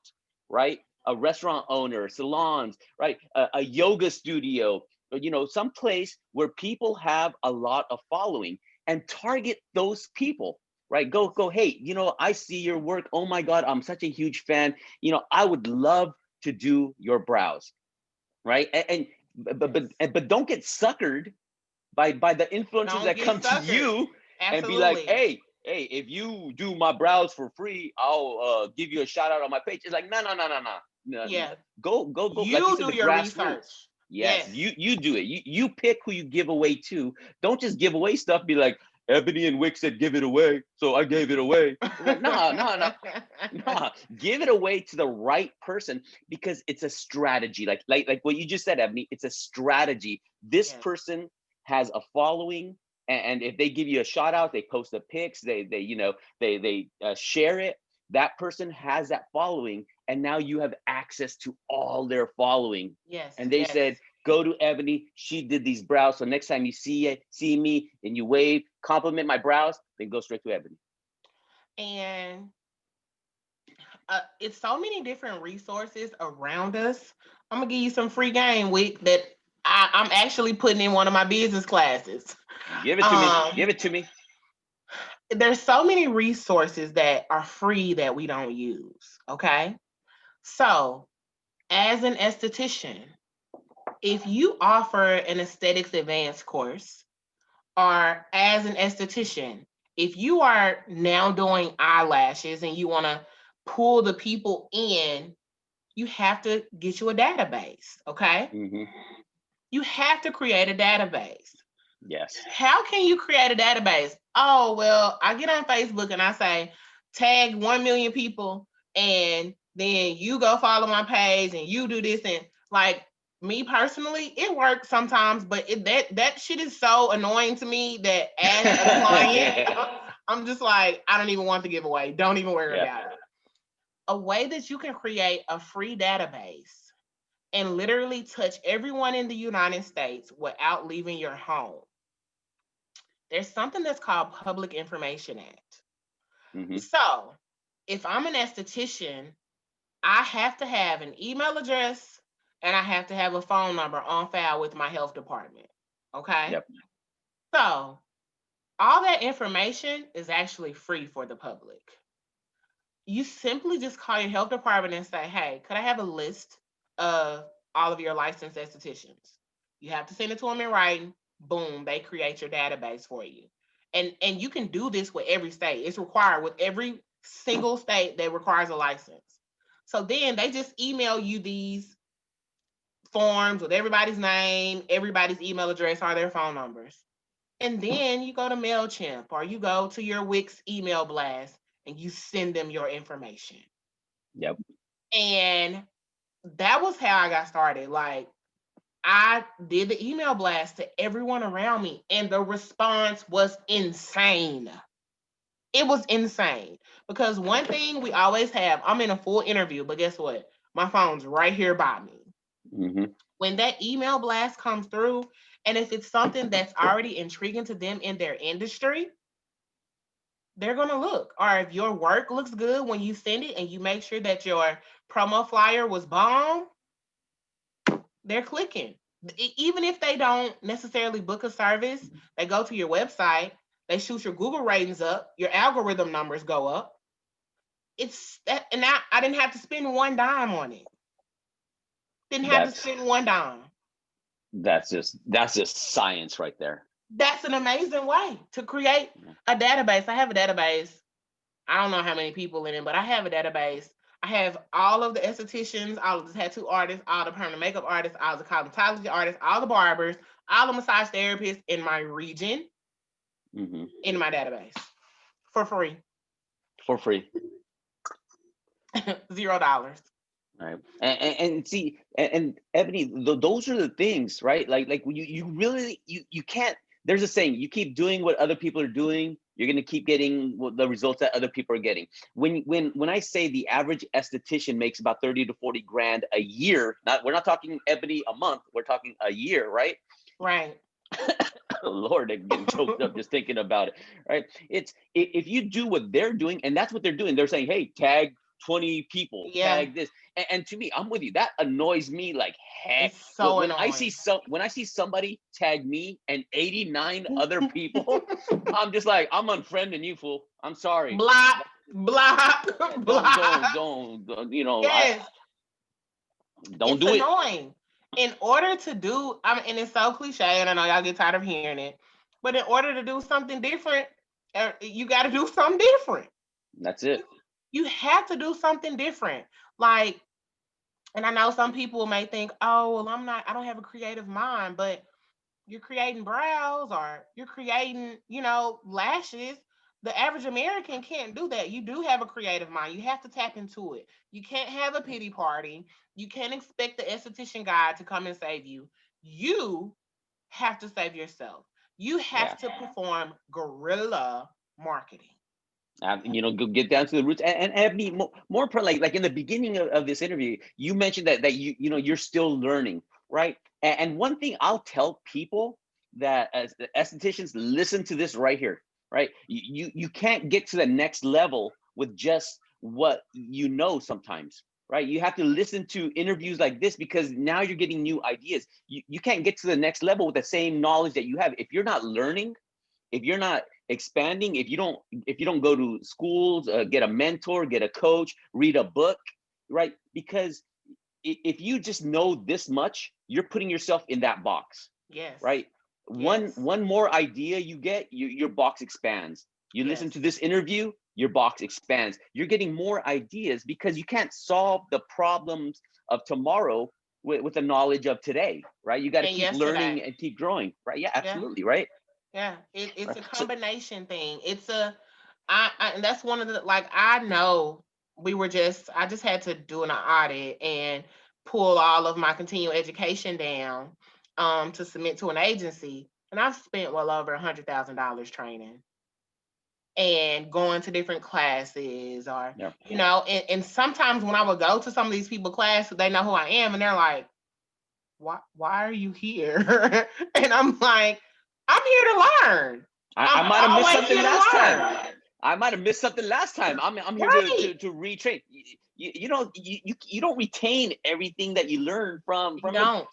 A: right? A restaurant owner, salons, right? A yoga studio, some place where people have a lot of following, and target those people, right? Go, hey, I see your work. Oh my God, I'm such a huge fan. I would love to do your brows, right? And but
B: yes.
A: but but don't get suckered by the influencers
B: Don't
A: that
B: get
A: come to
B: suckered.
A: you and be like,
B: Absolutely.
A: hey, if you do my brows for free, I'll give you a shout out on my page. It's like, no, no, no, no, no. No,
B: Yeah.
A: go, like you
B: You
A: said,
B: do
A: the
B: your
A: grassroots.
B: research.
A: Yes,
B: Yes.
A: you do it. You pick who you give away to. Don't just give away stuff. Be like, Ebony and Wick said give it away, so I gave it away. It's like, no, no, no, no. Give it away to the right person, because it's a strategy. Like what you just said, Ebony. It's a strategy. This
B: Yes.
A: person has a following, and if they give you a shout out, they post the pics, they share it. That person has that following, and now you have access to all their following.
B: Yes.
A: And they
B: Yes.
A: said, go to Ebony. She did these brows. So next time you see me and you wave, compliment my brows, then go straight to Ebony.
B: And it's so many different resources around us. I'm gonna give you some free game week that I'm actually putting in one of my business classes.
A: Give it to me.
B: Um,
A: Give it to me.
B: there's so many resources that are free that we don't use. Okay, so as an esthetician, if you offer an aesthetics advanced course, or as an esthetician, if you are now doing eyelashes and you want to pull the people in, you have to get you a database, okay?
A: Mm-hmm.
B: You have to create a database.
A: Yes.
B: How can you create a database? Oh, well, I get on Facebook and I say, tag 1 million people, and then you go follow my page and you do this. And like me personally, it works sometimes, but that shit is so annoying to me that as a client, I'm just like, I don't even want the giveaway. Don't even worry about it. A way that you can create a free database and literally touch everyone in the United States without leaving your home. There's something that's called Public Information Act.
A: Mm-hmm.
B: So if I'm an esthetician, I have to have an email address and I have to have a phone number on file with my health department. Okay.
A: Yep.
B: So all that information is actually free for the public. You simply just call your health department and say, hey, could I have a list of all of your licensed estheticians? You have to send it to them in writing. Boom, they create your database for you. And you can do this with every state. It's required with every single state that requires a license. So then they just email you these forms with everybody's name, everybody's email address, or their phone numbers. And then you go to MailChimp or you go to your Wix email blast and you send them your information.
A: Yep.
B: And that was how I got started. Like, I did the email blast to everyone around me, and the response was insane. It was insane. Because one thing we always have, I'm in a full interview, but guess what? My phone's right here by me.
A: Mm-hmm.
B: When that email blast comes through, and if it's something that's already intriguing to them in their industry, they're going to look. Or if your work looks good when you send it and you make sure that your promo flyer was bomb, they're clicking. Even if they don't necessarily book a service, they go to your website, they shoot your Google ratings up, your algorithm numbers go up. It's that, and now I didn't have to spend one dime on it. Didn't have to spend one dime.
A: That's just science right there.
B: That's an amazing way to create a database. I have a database. I don't know how many people in it, but I have a database. I have all of the estheticians, all of the tattoo artists, all the permanent makeup artists, all the cosmetology artists, all the barbers, all the massage therapists in my region, in my database for free.
A: For free.
B: $0.
A: Right. And see, and Ebony, those are the things, right? Like you really, you can't, there's a saying, you keep doing what other people are doing, you're going to keep getting the results that other people are getting. When I say the average esthetician makes about 30 to 40 grand a year, we're not talking Ebony a month, we're talking a year, right?
B: Right.
A: Lord, I'm getting choked up just thinking about it, right? It's, if you do what they're doing, and that's what they're doing, they're saying, hey, tag 20 people, tag this. And to me, I'm with you. That annoys me like heck.
B: It's so
A: when
B: annoying.
A: When I see somebody tag me and 89 other people, I'm just like, I'm unfriending you, fool. I'm sorry.
B: Block.
A: Don't, you know,
B: yes.
A: don't do it.
B: It's annoying. In order to do, and it's so cliche, and I know y'all get tired of hearing it, but in order to do something different, you got to do something different.
A: That's it.
B: You have to do something different. Like, and I know some people may think, oh, well, I don't have a creative mind, but you're creating brows or you're creating, lashes. The average American can't do that. You do have a creative mind. You have to tap into it. You can't have a pity party. You can't expect the esthetician guy to come and save you. You have to save yourself. You have to perform guerrilla marketing.
A: Go get down to the roots. And Ebony, more important, like in the beginning of this interview, you mentioned that you're still learning, right? And one thing I'll tell people that as the estheticians, listen to this right here, right? You can't get to the next level with just what you know sometimes, right? You have to listen to interviews like this because now you're getting new ideas. You can't get to the next level with the same knowledge that you have. If you're not learning, if you're not expanding, if you don't go to schools, get a mentor, get a coach, read a book, right? Because if you just know this much, you're putting yourself in that box.
B: Yes.
A: Right. One more idea you get, your box expands. You listen
B: Yes.
A: to this interview, your box expands. You're getting more ideas because you can't solve the problems of tomorrow with the knowledge of today, right? You got to
B: And
A: keep learning
B: yesterday.
A: and keep growing, right? Yeah,
B: Yeah.
A: absolutely, right?
B: Yeah. It's
A: Right.
B: a
A: So,
B: combination thing. I and that's one of the, like, I know I just had to do an audit and pull all of my continuing education down to submit to an agency. And I've spent well over $100,000 training and going to different classes, or
A: yeah.
B: and sometimes when I would go to some of these people class, they know who I am and they're like, why are you here? And I'm like, I'm here to learn.
A: I
B: I'm
A: might have missed
B: always
A: something
B: here to
A: last time.
B: learn.
A: I might have missed something last time. I'm here
B: Right.
A: to retrain. You don't retain everything that you learn
B: You
A: from it.
B: don't.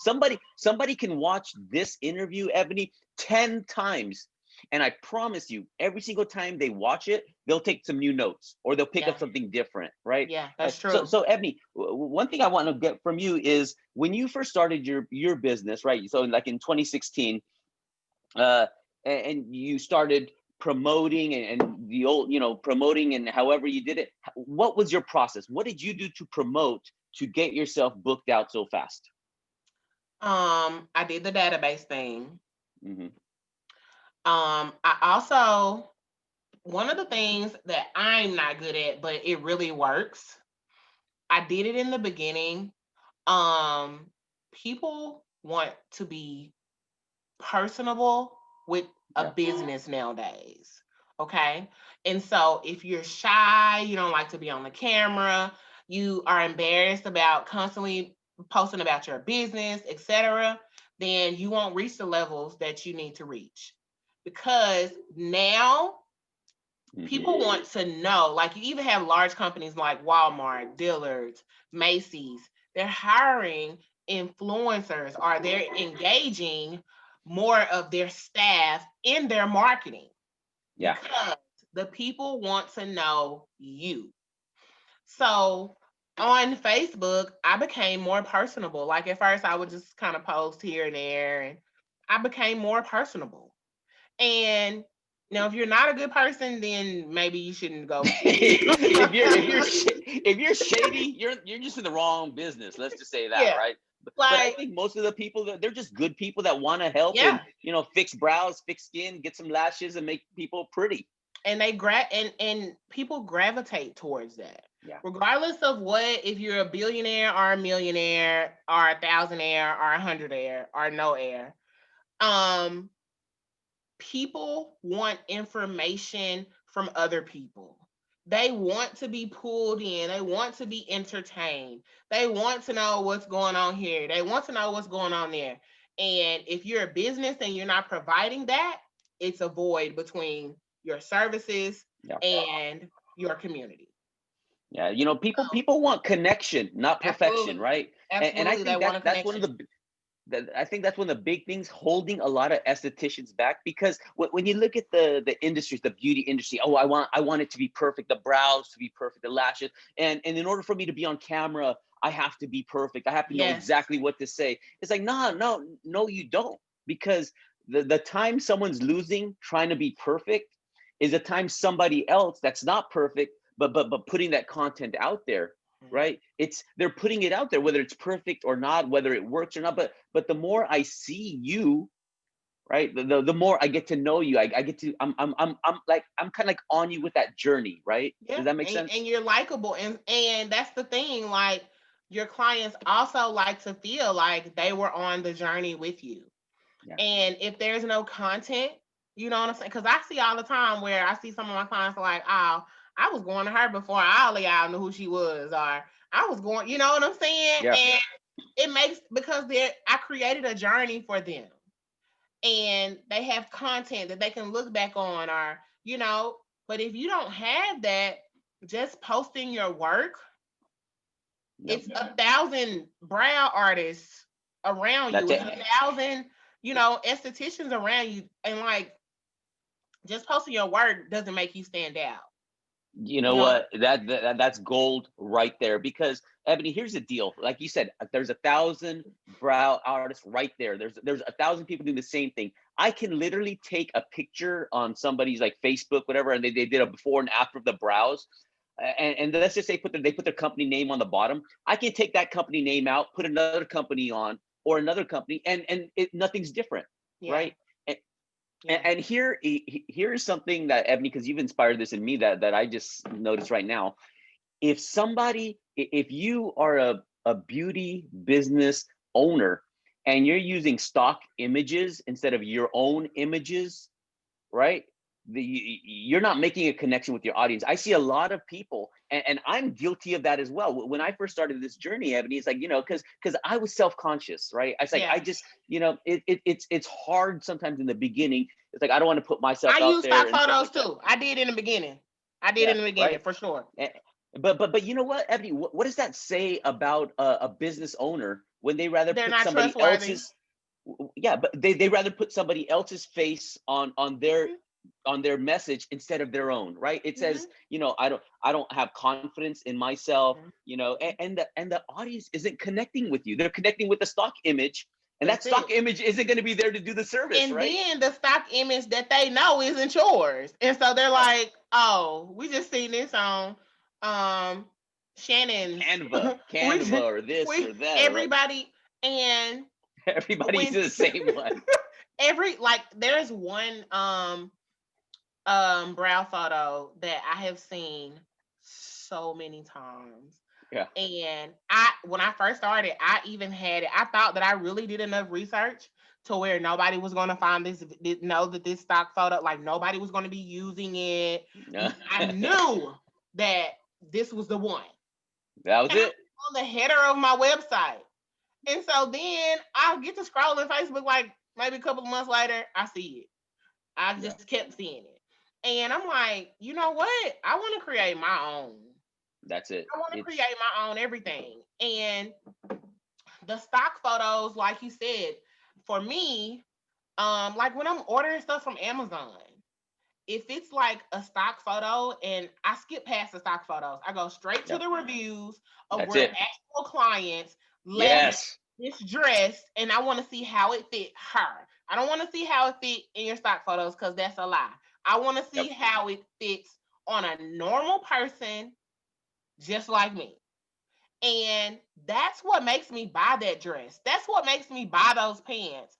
A: Somebody can watch this interview, Ebony, 10 times. And I promise you, every single time they watch it, they'll take some new notes or they'll pick
B: Yeah.
A: up something different, right?
B: Yeah,
A: Right.
B: that's
A: So
B: true.
A: Ebony, one thing I want to get from you is when you first started your business, right? So like in 2016, uh, and you started promoting and the old, promoting and however you did it. What was your process? What did you do to promote to get yourself booked out so fast?
B: I did the database thing.
A: Hmm.
B: I also, one of the things that I'm not good at, but it really works. I did it in the beginning. Um, People want to be personable with a
A: Yeah.
B: business nowadays. Okay. And so if you're shy, you don't like to be on the camera, you are embarrassed about constantly posting about your business, etc., then you won't reach the levels that you need to reach. Because now people
A: Hmm.
B: want to know, like, you even have large companies like Walmart, Dillard's, Macy's, they're hiring influencers, or they're engaging more of their staff in their marketing
A: Yeah.
B: because the people want to know you. So on Facebook, I became more personable. Like, at first I would just kind of post here and there, and I became more personable. And now, if you're not a good person, then maybe you shouldn't go.
A: If you're shady, you're just in the wrong business. Let's just say that,
B: Yeah,
A: right? But I
B: like,
A: think most of the people that they're just good people that want to help and
B: yeah,
A: fix brows, fix skin, get some lashes, and make people pretty.
B: and and people gravitate towards that,
A: Yeah.
B: regardless of what. If you're a billionaire or a millionaire or a thousandaire or a hundredaire or no air, um, people want information from other people. They want to be pulled in. They want to be entertained. They want to know what's going on here. They want to know what's going on there. And if you're a business and you're not providing that, it's a void between your services
A: Yeah.
B: and your community.
A: Yeah, people
B: So,
A: people want connection, not perfection,
B: absolutely.
A: right? And I
B: Absolutely. They
A: think
B: want a
A: that's one of
B: connection.
A: I think that's one of the big things holding a lot of estheticians back because when you look at the industries, the beauty industry, oh, I want it to be perfect, the brows to be perfect, the lashes, and in order for me to be on camera, I have to be perfect. I have to know
B: Yes.
A: exactly what to say. It's like, no, you don't, because the time someone's losing trying to be perfect is the time somebody else that's not perfect but putting that content out there,
B: Mhm.
A: right? They're putting it out there whether it's perfect or not, whether it works or not, but the more I see you, right, the more I get to know you. I get to I'm kind of like on you with that journey, right?
B: Yeah,
A: Does that make
B: and
A: sense?
B: you're likable, and that's the thing. Like, your clients also like to feel like they were on the journey with you.
A: Yeah.
B: And if there's no content, you know what I'm saying? Because I see all the time where I see some of my clients are like, "Oh, I was going to her before all of y'all knew who she was," or "I was going," you know what I'm saying?
A: Yeah.
B: And it makes, because I created a journey for them, and they have content that they can look back on, or but if you don't have that, just posting your work,
A: Yep.
B: it's 1,000 brow artists around
A: That's
B: you, it's
A: it.
B: 1,000 estheticians around you, and, like, just posting your work doesn't make you stand out,
A: You
B: you
A: know
B: know
A: what? That's gold right there. Because Ebony, here's the deal. Like you said, there's 1,000 brow artists right there. There's 1,000 people doing the same thing. I can literally take a picture on somebody's like Facebook, whatever, and they did a before and after of the browse. And let's just say they put their company name on the bottom. I can take that company name out, put another company on, or another company, and nothing's different,
B: Yeah.
A: right?
B: Yeah.
A: And here is something that, Ebony, because you've inspired this in me, that I just noticed right now. If you are a beauty business owner and you're using stock images instead of your own images, right? You're not making a connection with your audience. I see a lot of people, and I'm guilty of that as well. When I first started this journey, Ebony, it's like, because I was self-conscious, right? I was like,
B: Yeah.
A: I just, it's hard sometimes in the beginning. It's like, I don't want to put myself
B: I
A: out
B: use
A: there
B: stock
A: and stuff
B: photos
A: like
B: too. I did in the beginning.
A: right?
B: For sure.
A: But you know what, Ebony, what does that say about a business owner when they rather
B: They're
A: put
B: not
A: somebody
B: trustworthy.
A: else's, yeah, but they rather put somebody else's face on their message instead of their own, right? It says, I don't have confidence in myself, and the audience isn't connecting with you. They're connecting with the stock image, and
B: That's
A: that stock
B: it.
A: image isn't going to be there to do the service,
B: And
A: right?
B: then the stock image that they know isn't yours. And so they're like, oh, we just seen this on Shannon's
A: Canva or this or that,
B: everybody, right? And
A: everybody's the same one.
B: There's one brow photo that I have seen so many times.
A: Yeah.
B: And when I first started, I even had it. I thought that I really did enough research to where nobody was going to find know that this stock photo, like nobody was going to be using it. I knew that this was the one.
A: That was it.
B: On the header of my website. And so then I'll get to scrolling Facebook, like maybe a couple of months later, I see it. I just kept seeing it. And I'm like, you know what? I want to create my own.
A: That's it.
B: I want to create my own everything. And the stock photos, like you said, for me, like when I'm ordering stuff from Amazon, if it's like a stock photo, and I skip past the stock photos, I go straight to the reviews of actual clients left this dress, and I want to see how it fit her. I don't want to see how it fit in your stock photos, because that's a lie. I want to see how it fits on a normal person just like me. And that's what makes me buy that dress. That's what makes me buy those pants.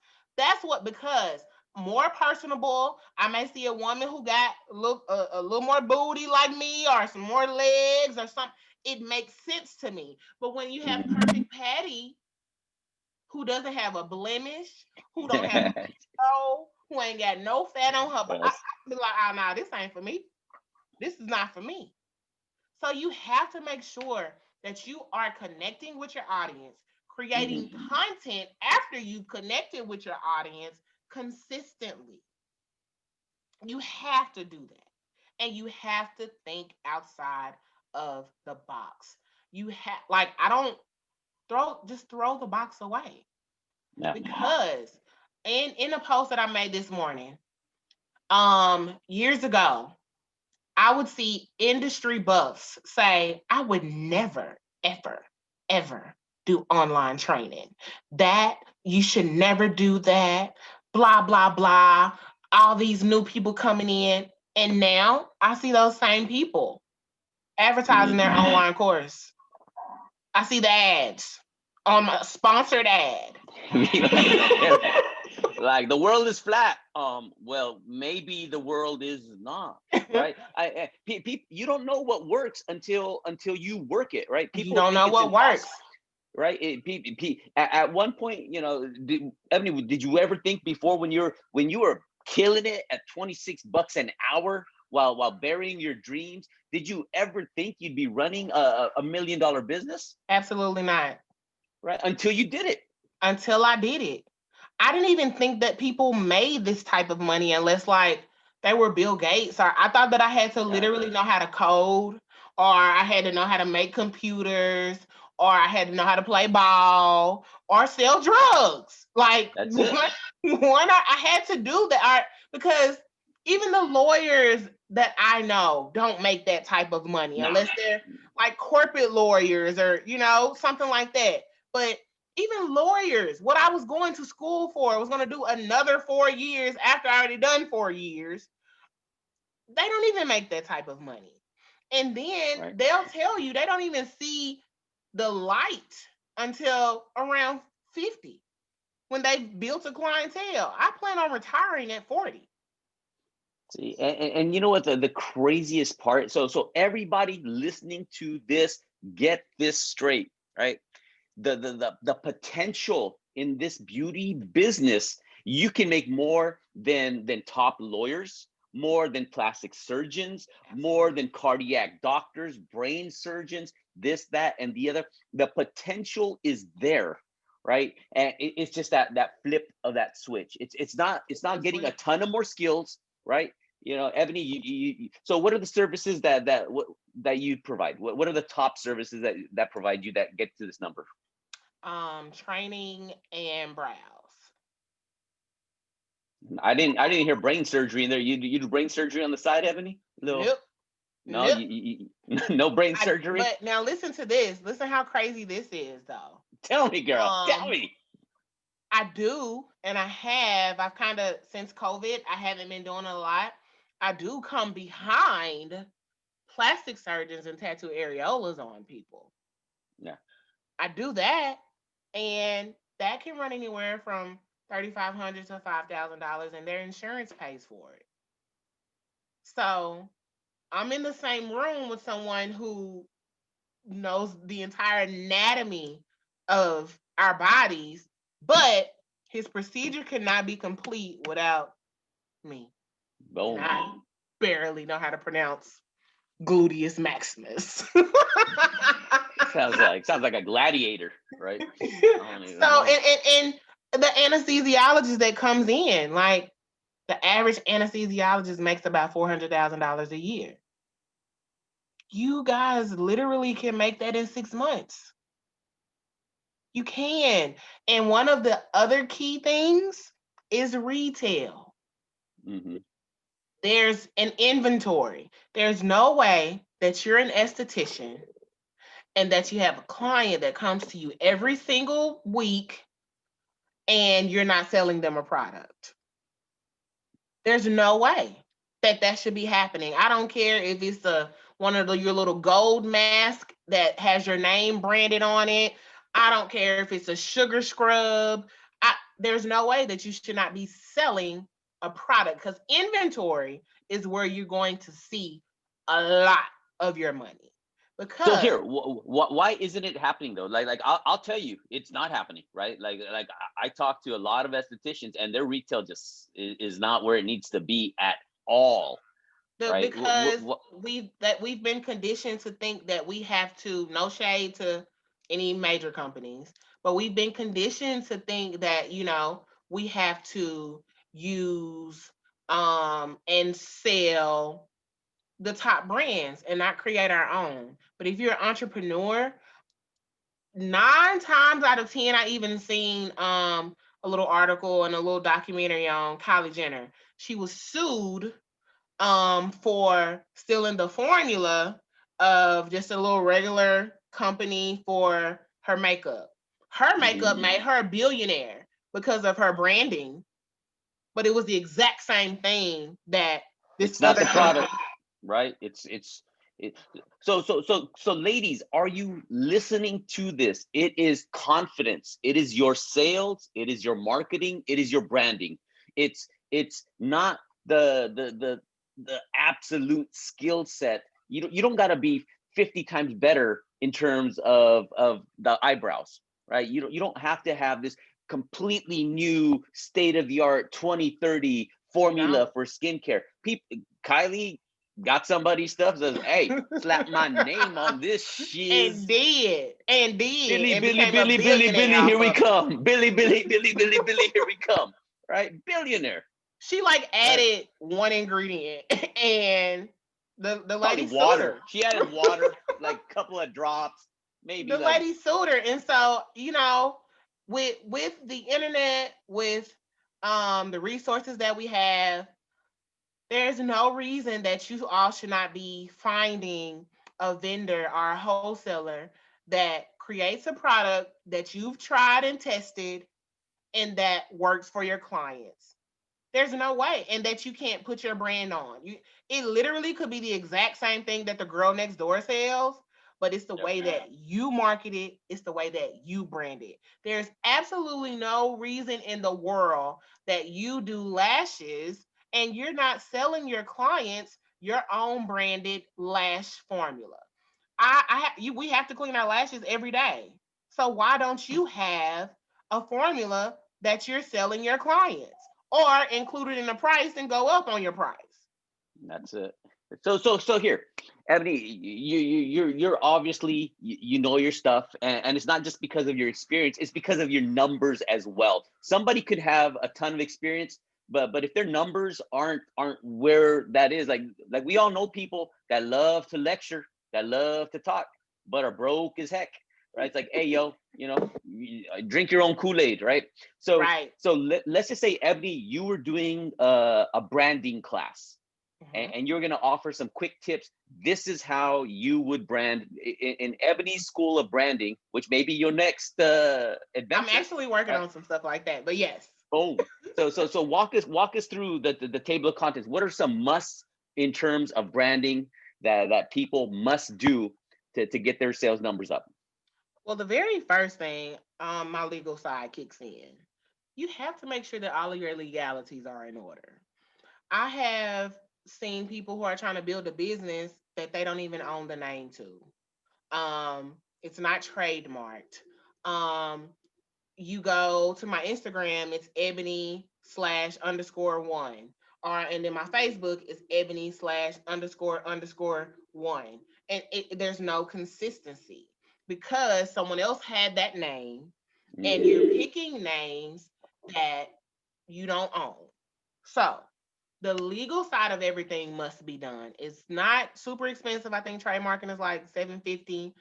B: Because more personable. I may see a woman who got a little more booty like me, or some more legs or something. It makes sense to me. But when you have perfect Patty, who doesn't have a blemish, who don't have who ain't got no fat on her, but I be like, oh no, this ain't for me. This is not for me. So you have to make sure that you are connecting with your audience, creating content after you've connected with your audience consistently. You have to do that. And you have to think outside of the box. You have, like, I don't throw the box away. Because in a post that I made this morning, years ago, I would see industry buffs say, I would never, ever, ever do online training. That you should never do that. Blah, blah, blah. All these new people coming in. And now I see those same people advertising their online course. I see the ads on my sponsored ad.
A: Like, the world is flat. Well, maybe the world is not, right? You don't know what works until you work it, right?
B: People don't know what works,
A: right? At one point, Ebony, did you ever think before, when you were killing it at $26 an hour while burying your dreams, did you ever think you'd be running a $1 million business?
B: Absolutely not.
A: Right? Until you did it.
B: Until I did it. I didn't even think that people made this type of money unless, like, they were Bill Gates. Or I thought that I had to literally know how to code, or I had to know how to make computers, or I had to know how to play ball or sell drugs. Like, I had to do that, because even the lawyers that I know don't make that type of money unless they're like corporate lawyers or, something like that. But Even lawyers, what I was going to school for, I was going to do another 4 years after I already done 4 years. They don't even make that type of money. And then
A: Right.
B: they'll tell you they don't even see the light until around 50 when they built a clientele. I plan on retiring at 40.
A: See, and you know what the craziest part? So everybody listening to this, get this straight, right? The potential in this beauty business, you can make more than top lawyers, more than plastic surgeons, more than cardiac doctors, brain surgeons, this, that, and the other. The potential is there, right? And it's just that flip of that switch. It's not getting a ton of more skills, right? Ebony, so what are the services that you provide? What are the top services that provide you that get to this number?
B: Training and brows.
A: I didn't hear brain surgery in there. You do brain surgery on the side, Ebony? Little
B: Nope.
A: no,
B: Nope.
A: no brain surgery.
B: But now listen to this. Listen how crazy this is, though.
A: Tell me, girl. Tell me.
B: I do, and I've kind of, since COVID, I haven't been doing a lot. I do come behind plastic surgeons and tattoo areolas on people.
A: Yeah.
B: I do that, and that can run anywhere from $3,500 to $5,000, and their insurance pays for it. So I'm in the same room with someone who knows the entire anatomy of our bodies, but his procedure cannot be complete without me.
A: Boom.
B: And I barely know how to pronounce gluteus maximus.
A: sounds like a gladiator, right?
B: So and the anesthesiologist that comes in, like the average anesthesiologist makes about $400,000 a year. You guys literally can make that in 6 months. You can. And one of the other key things is retail.
A: Mm-hmm.
B: There's an inventory. There's no way that you're an esthetician and that you have a client that comes to you every single week and you're not selling them a product. There's no way that should be happening. I don't care if it's one of your little gold mask that has your name branded on it. I don't care if it's a sugar scrub. There's no way that you should not be selling a product, because inventory is where you're going to see a lot of your money.
A: So here,
B: Because
A: why isn't it happening though? Like I'll tell you, it's not happening, right? Like I talk to a lot of estheticians, and their retail just is not where it needs to be at all, right?
B: because we've been conditioned to think that we have to, no shade to any major companies, but we've been conditioned to think that we have to use and sell the top brands and not create our own. But if you're an entrepreneur, 9 times out of 10, I even seen a little article and a little documentary on Kylie Jenner. She was sued for stealing the formula of just a little regular company for her makeup. Her makeup made her a billionaire because of her branding, but it was the exact same thing that this
A: It's not
B: other
A: the
B: company.
A: product, right? So ladies, are you listening to this? It is confidence. It is your sales. It is your marketing. It is your branding. It's not the absolute skill set. You don't got to be 50 times better in terms of the eyebrows, right? You don't have to have this completely new state of the art 2030 formula for skincare. Kylie got somebody's stuff, says, hey, slap my name on this shiz.
B: And did
A: Billy,
B: and
A: Billy,
B: became a
A: Billy, Billy,
B: billionaire
A: Billy,
B: off
A: here we
B: of it.
A: come. Billy, Billy, Billy, Billy, Billy, here we come. Right? Billionaire.
B: She like added one ingredient and the
A: Probably
B: lady sued
A: water.
B: her.
A: She added water, like a couple of drops, maybe
B: The
A: like
B: lady sued her. And so, with the internet, with the resources that we have, there's no reason that you all should not be finding a vendor or a wholesaler that creates a product that you've tried and tested and that works for your clients. There's no way, and that you can't put your brand on. It literally could be the exact same thing that the girl next door sells, but it's the way that you market it, it's the way that you brand it. There's absolutely no reason in the world that you do lashes and you're not selling your clients your own branded lash formula. We have to clean our lashes every day. So why don't you have a formula that you're selling your clients, or include it in the price and go up on your price?
A: That's it. So here, Ebony, you're obviously you know your stuff, and it's not just because of your experience; it's because of your numbers as well. Somebody could have a ton of experience, but if their numbers aren't where that is, like we all know people that love to lecture, that love to talk, but are broke as heck, right? It's like, hey, yo, drink your own Kool-Aid, right? So
B: Right.
A: let's just say, Ebony, you were doing a branding class, and you're going to offer some quick tips. This is how you would brand in Ebony's School of Branding, which may be your next adventure.
B: I'm actually working on some stuff like that, but yes.
A: Boom. So walk us through the table of contents. What are some musts in terms of branding that people must do to get their sales numbers up?
B: Well, the very first thing, my legal side kicks in. You have to make sure that all of your legalities are in order. I have seen people who are trying to build a business that they don't even own the name to. It's not trademarked. Um, you go to my Instagram, it's ebony/_1. And then my Facebook is ebony/__1. And there's no consistency because someone else had that name and you're picking names that you don't own. So the legal side of everything must be done. It's not super expensive. I think trademarking is like $750.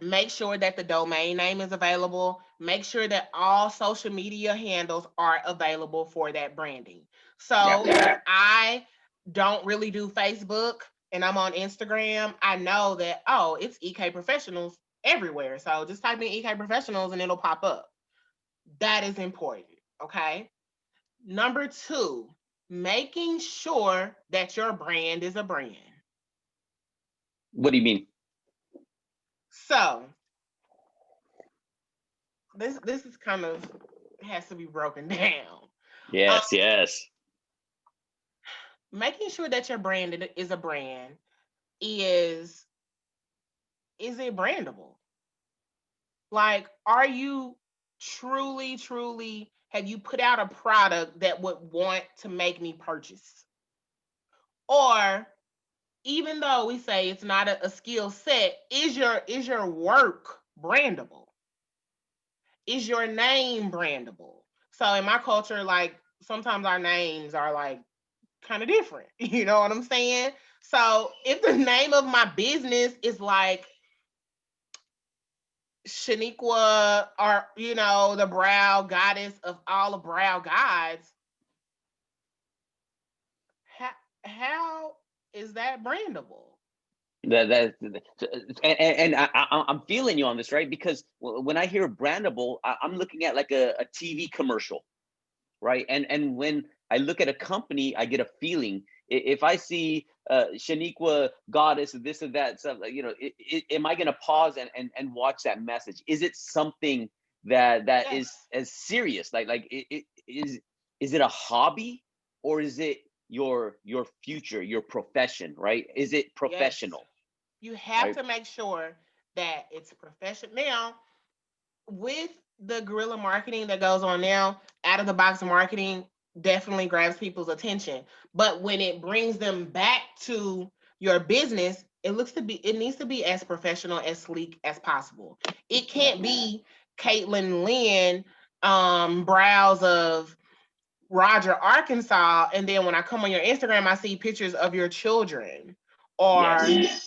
B: Make sure that the domain name is available. Make sure that all social media handles are available for that branding. So if I don't really do Facebook and I'm on Instagram, I know that, oh, it's EK Professionals everywhere. So just type in EK Professionals and it'll pop up. That is important. Okay. Number 2, making sure that your brand is a brand.
A: What do you mean?
B: So this is kind of has to be broken down.
A: Yes.
B: Making sure that your brand is a brand is it brandable? Like, are you truly have you put out a product that would want to make me purchase? Or even though we say it's not a skill set, is your work brandable? Is your name brandable? So in my culture, like sometimes our names are like kind of different. You know what I'm saying? So if the name of my business is like Shaniqua, or the brow goddess of all the brow gods, how is that brandable?
A: I'm feeling you on this, right? Because when I hear brandable, I'm looking at like a TV commercial, right? And when I look at a company, I get a feeling. If I see Shaniqua goddess, this and that stuff, am I going to pause and watch that message? Is it something that is as serious? Is it a hobby, or is it your future, your profession, right? Is it professional?
B: Yes. You have to make sure that it's professional. Now, with the guerrilla marketing that goes on now, out of the box marketing definitely grabs people's attention. But when it brings them back to your business, it needs to be as professional, as sleek as possible. It can't be Caitlin Lynn brows of Roger, Arkansas, and then when I come on your Instagram, I see pictures of your children or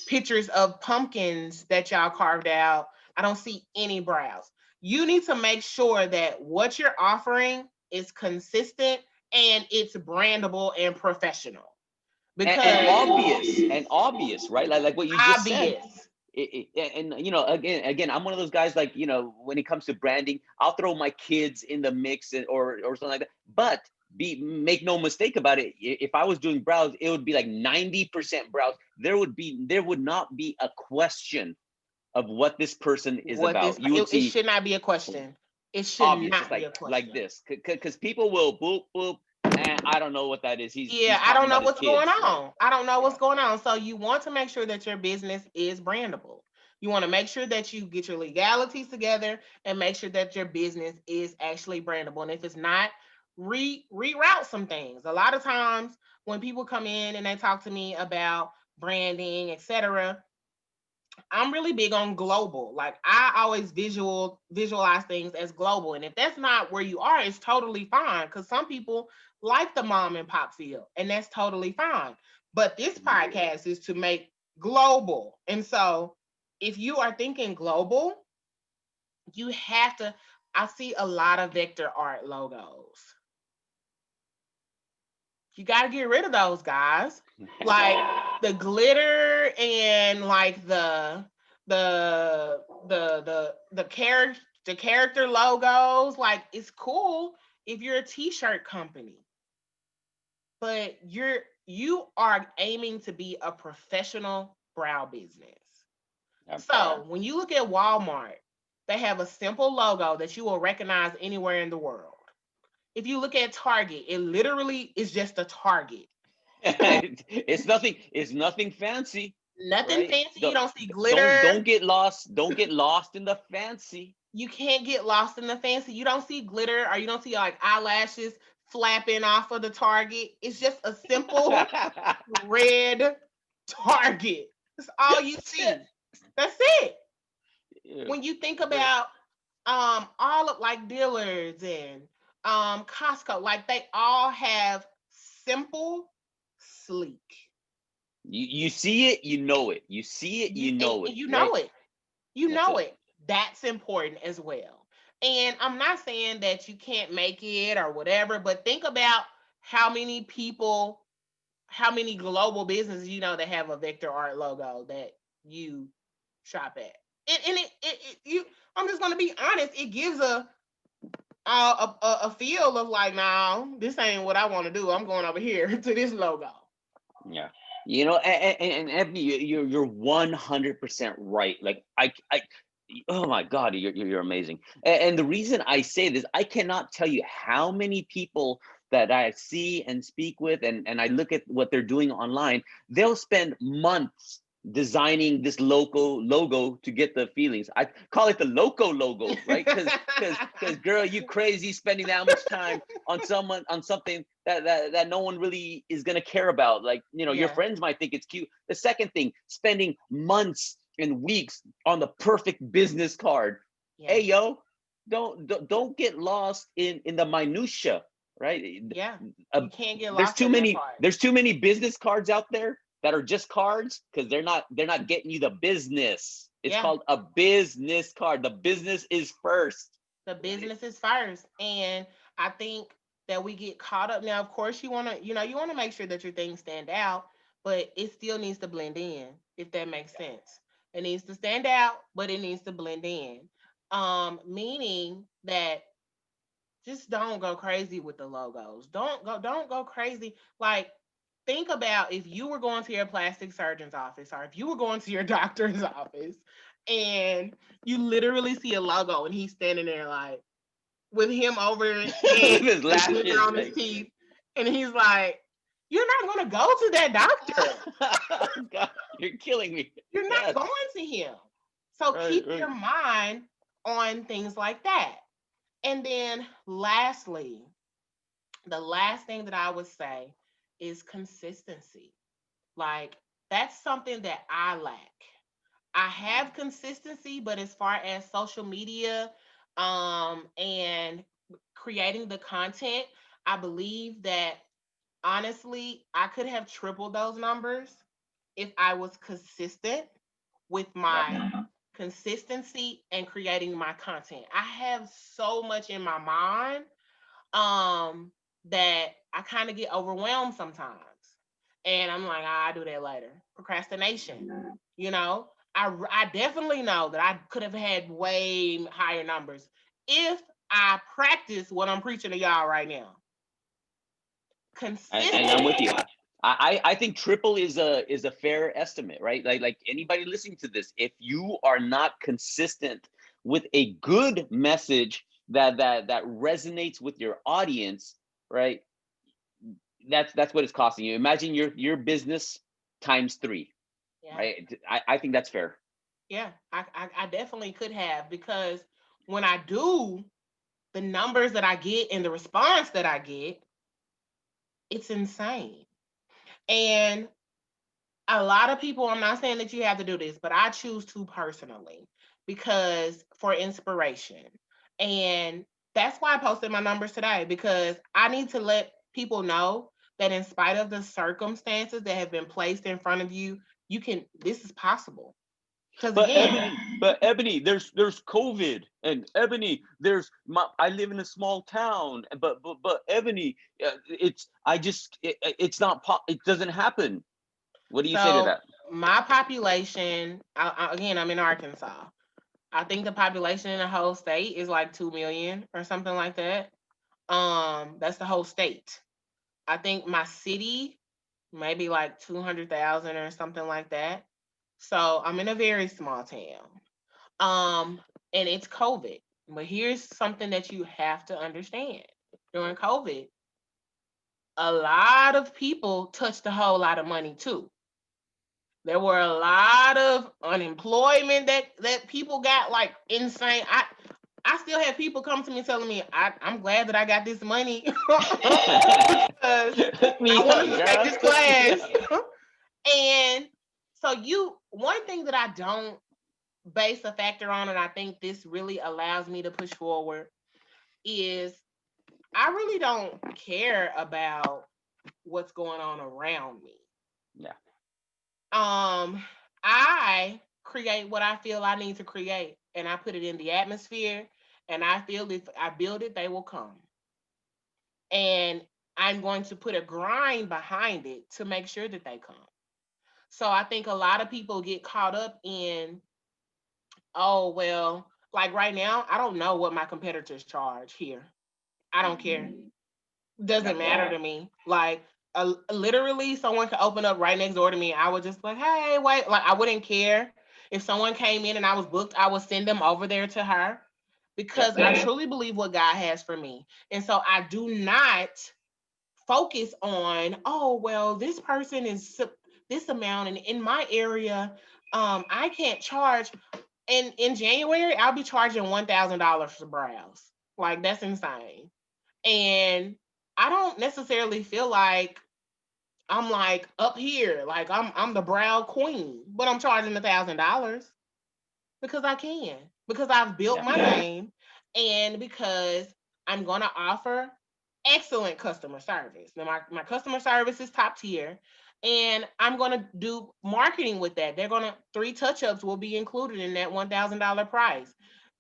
B: pictures of pumpkins that y'all carved out. I don't see any brows. You need to make sure that what you're offering is consistent and it's brandable and professional.
A: Because and obvious, right? Like what you just said. and again, I'm one of those guys, like, when it comes to branding, I'll throw my kids in the mix, or something like that. But make no mistake about it, if I was doing brows, it would be like 90% brows. There would not be a question of what this person is
B: What this
A: about. You would
B: it
A: see
B: should not be a question. It should
A: obvious, just
B: not be
A: like
B: a question.
A: this, because people will boop boop, and I don't know what that is.
B: Yeah,
A: He's
B: I
A: talking
B: don't know
A: about his
B: what's going
A: kids, right?
B: on. I don't know
A: Yeah.
B: what's going on. So you want to make sure that your business is brandable. You want to make sure that you get your legalities together and make sure that your business is actually brandable. And if it's not, reroute some things. A lot of times when people come in and they talk to me about branding, etc., I'm really big on global. Like I always visualize things as global. And if that's not where you are, it's totally fine. Because some people like the mom and pop feel, and that's totally fine. But this podcast is to make global. And so if you are thinking global, you have to. I see a lot of vector art logos. You got to get rid of those, guys. Like the glitter and like the character logos. Like it's cool if you're a t-shirt company, but you are aiming to be a professional brow business. So when you look at Walmart, they have a simple logo that you will recognize anywhere in the world. If you look at Target, it literally is just a Target.
A: It's nothing fancy,
B: Nothing
A: right?
B: fancy. You don't see glitter.
A: Don't get lost. Don't get lost in the fancy.
B: You can't get lost in the fancy. You don't see glitter or you don't see like eyelashes flapping off of the Target. It's just a simple red Target. That's all you see. That's it. When you think about all of like Dillard's and Costco, like they all have simple, sleek.
A: You see it, you know it. You see it, you know
B: And
A: it,
B: you
A: right?
B: know it. You
A: That's
B: know
A: it.
B: it. That's important as well. And I'm not saying that you can't make it or whatever, but think about how many people, how many global businesses you know that have a Vector Art logo that you shop at. And you, I'm just gonna be honest, it gives a feel of like, no, this ain't what I want to do. I'm going over here to this logo.
A: Yeah. And Ebony, you're 100% right. Like oh my God, you're amazing. And the reason I say this, I cannot tell you how many people that I see and speak with, and I look at what they're doing online. They'll spend months designing this logo to get the feelings. I call it the loco logo, right? Because girl, you crazy spending that much time on something that no one really is gonna care about. Like, your
B: Yeah.
A: friends might think it's cute. The second thing, spending months and weeks on the perfect business card.
B: Yeah.
A: Hey yo, don't get lost in the minutia, right?
B: Yeah.
A: Uh,
B: You can't get lost in that part.
A: there's too many business cards out there that are just cards, because they're not getting you the business. It's
B: Yeah.
A: called a business card. The business is first.
B: The
A: Right?
B: business is first. And I think that we get caught up now. Of course, you want to make sure that your things stand out, but it still needs to blend in, if that makes sense. It needs to stand out, but it needs to blend in. Meaning that just don't go crazy with the logos. Don't go crazy. Like think about if you were going to your plastic surgeon's office or if you were going to your doctor's office and you literally see a logo and he's standing there like with him over his head,
A: His
B: with glitter
A: lashes,
B: on his
A: like,
B: teeth, and he's like, "You're not going to go to that doctor.
A: God, you're killing me.
B: You're not
A: Yes.
B: going to him." So
A: Right,
B: keep
A: right.
B: your mind on things like that. And then lastly, the last thing that I would say is consistency. Like that's something that I lack. I have consistency, but as far as social media and creating the content, I believe that honestly, I could have tripled those numbers if I was consistent with
A: Yep.
B: my consistency and creating my content. I have so much in my mind um that I kind of get overwhelmed sometimes. And I'm like, "Ah, I do that later." Procrastination. You know, I definitely know that I could have had way higher numbers if I practice what I'm preaching to y'all right now.
A: And I'm with you.
B: Consistency.
A: I think triple is a fair estimate, right? Like anybody listening to this, if you are not consistent with a good message that resonates with your audience, right? That's what it's costing you. Imagine your business times three,
B: Yeah,
A: right? I think that's fair.
B: yeah, I definitely could have, because when I do, the numbers that I get and the response that I get, it's insane. And a lot of people, I'm not saying that you have to do this, but I choose to personally, because for inspiration. And that's why I posted my numbers today, because I need to let people know that in spite of the circumstances that have been placed in front of you, this is possible. Because
A: But
B: again,
A: Ebony, there's COVID, and Ebony, I live in a small town, but Ebony, it's not it doesn't happen. What do you say to
B: so
A: that?
B: my population, again, I'm in Arkansas. I think the population in the whole state is like 2 million or something like that. That's the whole state. I think my city maybe like 200,000 or something like that. So I'm in a very small town. Um, and it's COVID. But here's something that you have to understand. During COVID, a lot of people touched a whole lot of money too. There were a lot of unemployment that people got like insane. I still have people come to me telling me I'm glad that I got this money because
A: Hook
B: I
A: me
B: wanted
A: up,
B: to take
A: girl.
B: this
A: Hook me
B: class.
A: up.
B: And so one thing that I don't base a factor on, and I think this really allows me to push forward, is I really don't care about what's going on around me.
A: Yeah.
B: Um, I create what I feel I need to create, and I put it in the atmosphere. And I feel if I build it, they will come. And I'm going to put a grind behind it to make sure that they come. So I think a lot of people get caught up in, oh, well, like right now, I don't know what my competitors charge here. I don't care.
A: Yeah.
B: Doesn't matter to me. Like, literally, someone could open up right next door to me. I would just like, hey, wait. Like, I wouldn't care if someone came in and I was booked. I would send them over there to her,
A: Yep.
B: because I truly believe what God has for me. And so I do not focus on, oh, well, this person is this amount, and in my area, I can't charge. And in January, I'll be charging $1,000 for brows. Like, that's insane. And I don't necessarily feel like I'm like up here, like I'm the brow queen, but I'm charging $1,000 because I can, because I've built
A: Yeah.
B: my name, and because I'm gonna offer excellent customer service. Now my customer service is top tier, and I'm gonna do marketing with that. They're gonna 3 touch-ups will be included in that $1,000 price.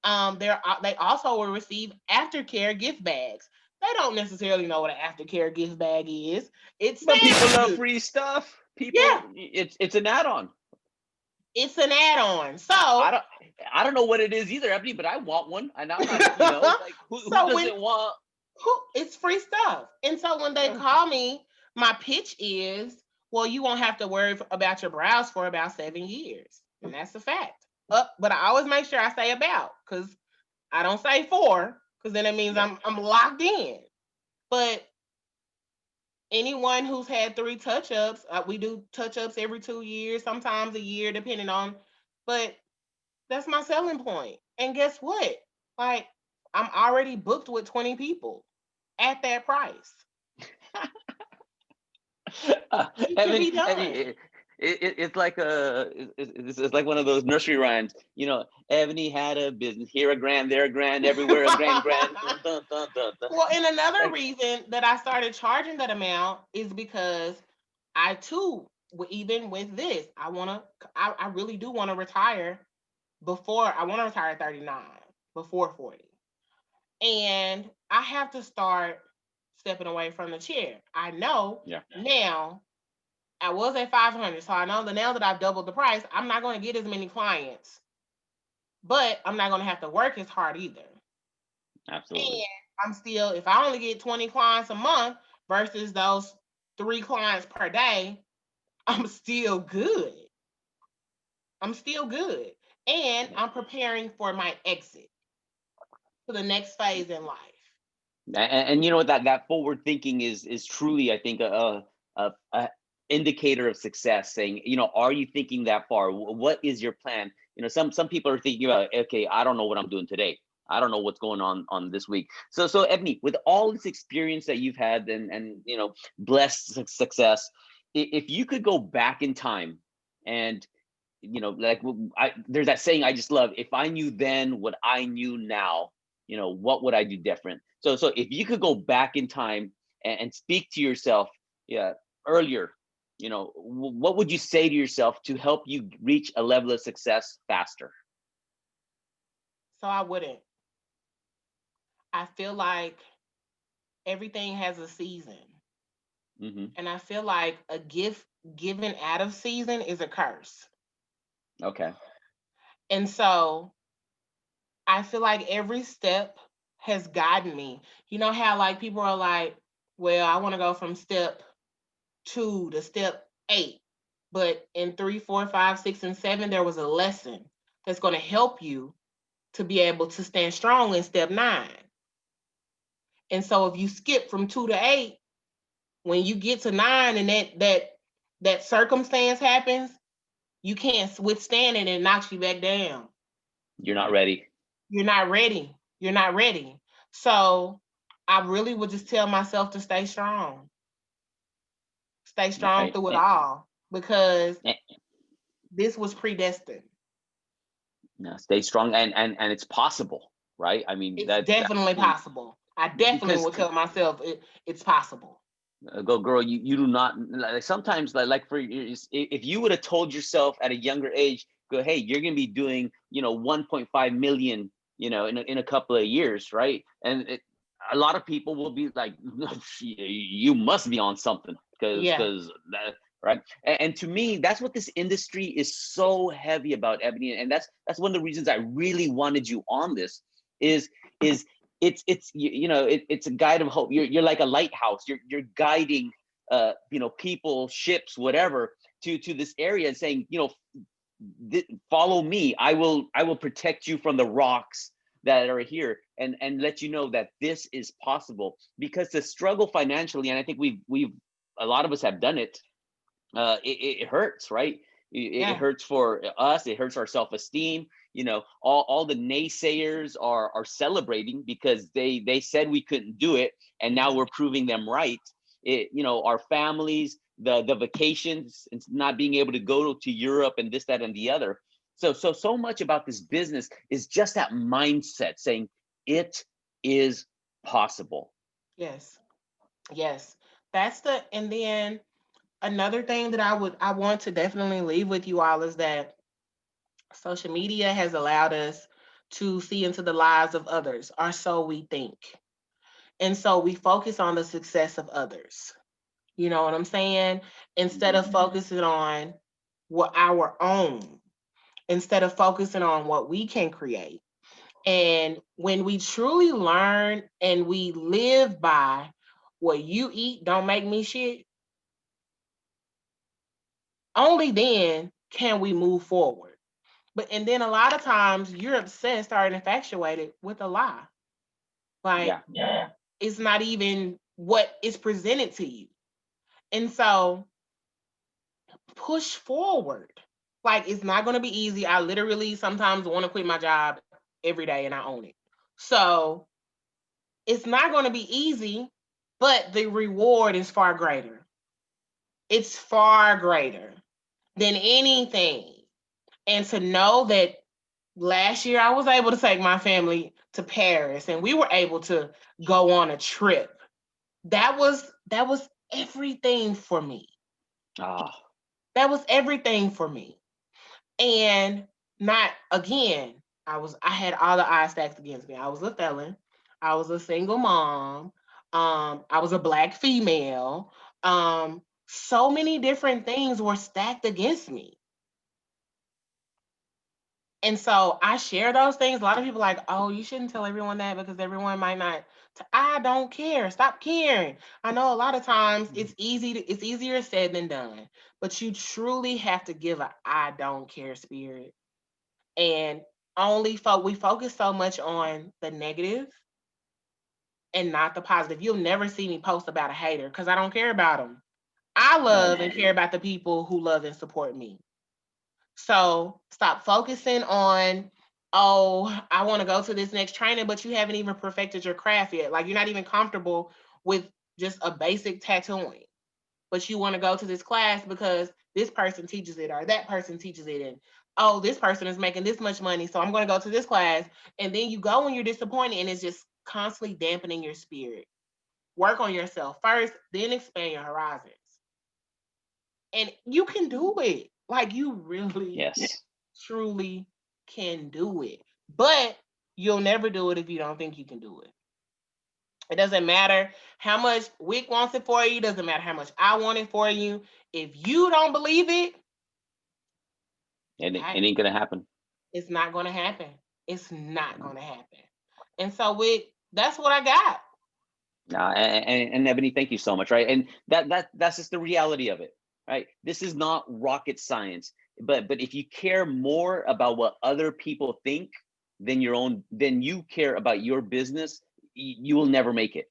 B: They also will receive aftercare gift bags. They don't necessarily know what an aftercare gift bag is. It's
A: But people
B: Santa's
A: love
B: good.
A: free stuff.
B: Yeah,
A: It's an add-on.
B: it's an add-on. So
A: I don't I don't know what it is either, Ebony, but I want one. And I'm not, like who
B: so when
A: doesn't want
B: it's free stuff. And so when they
A: yeah.
B: call me, my pitch is, well, you won't have to worry about your brows for about 7 years. And that's a fact. But I always make sure I say about, because I don't say for, because then it means
A: Yep.
B: I'm locked in. But anyone who's had 3 touch-ups, we do touch-ups every 2 years, sometimes a year, depending on, but that's my selling point. And guess what? Like, I'm already booked with 20 people at that price. It can be
A: I
B: done.
A: mean it's like it's like one of those nursery rhymes. Ebony had a business here, a grand, there a grand, everywhere a grand, grand. Dun, dun, dun, dun.
B: Well, and another
A: Like,
B: reason that I started charging that amount is because I too, even with this, I really do want to retire I want to retire at 39, before 40. And I have to start stepping away from the chair. I know
A: yeah,
B: now I was at 500. So I know that now that I've doubled the price, I'm not going to get as many clients, but I'm not going to have to work as hard either.
A: Absolutely.
B: And I'm still, if I only get 20 clients a month versus those 3 clients per day, I'm still good. I'm still good. And I'm preparing for my exit to the next phase in life.
A: And you know what, that forward thinking is truly, I think, a indicator of success. Saying, are you thinking that far? What is your plan? Some people are thinking about, okay, I don't know what I'm doing today. I don't know what's going on this week. So Ebony, with all this experience that you've had, and blessed success, if you could go back in time, and like, there's that saying I just love: if I knew then what I knew now, what would I do different? So if you could go back in time and speak to yourself, yeah, earlier, what would you say to yourself to help you reach a level of success faster?
B: So I wouldn't. I feel like everything has a season.
A: Hmm.
B: And I feel like a gift given out of season is a curse.
A: Okay.
B: And so I feel like every step has gotten me. You know how like people are like, well, I want to go from step 2 to step 8. But in 3, 4, 5, 6, and 7, there was a lesson that's going to help you to be able to stand strong in step 9. And so if you skip from 2 to 8, when you get to 9 and that circumstance happens, you can't withstand it and it knocks you back down.
A: You're not ready.
B: You're not ready. You're not ready. So I really would just tell myself to stay strong. Stay strong
A: Okay.
B: through it all because
A: And,
B: this was predestined.
A: no, stay strong, and it's possible, right? I mean,
B: It's
A: that
B: definitely possible. I definitely
A: because
B: would tell myself it's possible.
A: go girl, you do not, like, sometimes, like for if you would have told yourself at a younger age, go, hey, you're gonna be doing 1.5 million, in a couple of years, right? And a lot of people will be like, no, you must be on something,
B: Yeah.
A: because that, right? And to me, that's what this industry is so heavy about, Ebony. And that's one of the reasons I really wanted you on this, is it's a guide of hope. You're like a lighthouse. You're guiding people, ships, whatever, to this area, and saying, follow me. I will protect you from the rocks that are here, and let you know that this is possible. Because the struggle financially, and I think we've a lot of us have done it, it hurts, right? It
B: Yeah.
A: hurts for us. It hurts our self-esteem. All the naysayers are celebrating because they said we couldn't do it, and now we're proving them right. Our families, the vacations, and not being able to go to Europe, and this, that, and the other. So much about this business is just that mindset, saying it is possible.
B: Yes. Yes. And then another thing that I want to definitely leave with you all is that social media has allowed us to see into the lives of others, or so we think. And so we focus on the success of others. You know what I'm saying? Instead
A: Mhm.
B: of focusing on what our own, instead of focusing on what we can create. And when we truly learn and we live by what you eat don't make me shit, only then can we move forward. And then a lot of times you're obsessed or infatuated with a lie. Like,
A: Yeah.
B: it's not even what is presented to you. And so push forward. Like, it's not going to be easy. I literally sometimes want to quit my job every day and I own it. So it's not going to be easy, but the reward is far greater. It's far greater than anything. And to know that last year I was able to take my family to Paris and we were able to go on a trip. That was everything for me.
A: Ah.
B: That was everything for me. And not again, I had all the odds stacked against me. I was a felon. I was a single mom. I was a black female. so many different things were stacked against me. And so I share those things. A lot of people are like, oh, you shouldn't tell everyone that because everyone might not. I don't care. Stop caring. I know a lot of times
A: Mhm.
B: it's easier said than done, but you truly have to give a I don't care spirit. And we focus so much on the negative and not the positive. You'll never see me post about a hater because I don't care about them. I
A: No,
B: love
A: no.
B: and care about the people who love and support me. So stop focusing on, oh, I want to go to this next training, but you haven't even perfected your craft yet. Like you're not even comfortable with just a basic tattooing, but you want to go to this class because this person teaches it or that person teaches it. And oh, this person is making this much money. So I'm going to go to this class. And then you go and you're disappointed and it's just constantly dampening your spirit. Work on yourself first, then expand your horizons. And you can do it. Like you really
A: Yes.
B: truly can do it. But you'll never do it if you don't think you can do it. It doesn't matter how much Wick wants it for you, doesn't matter how much I want it for you. If you don't believe it,
A: And it
B: hey,
A: ain't gonna happen.
B: it's not gonna happen. It's not gonna happen. And so Wick, that's what I got.
A: And Ebony, thank you so much, right? And that's just the reality of it, right? This is not rocket science, but if you care more about what other people think than than you care about your business, you will never make it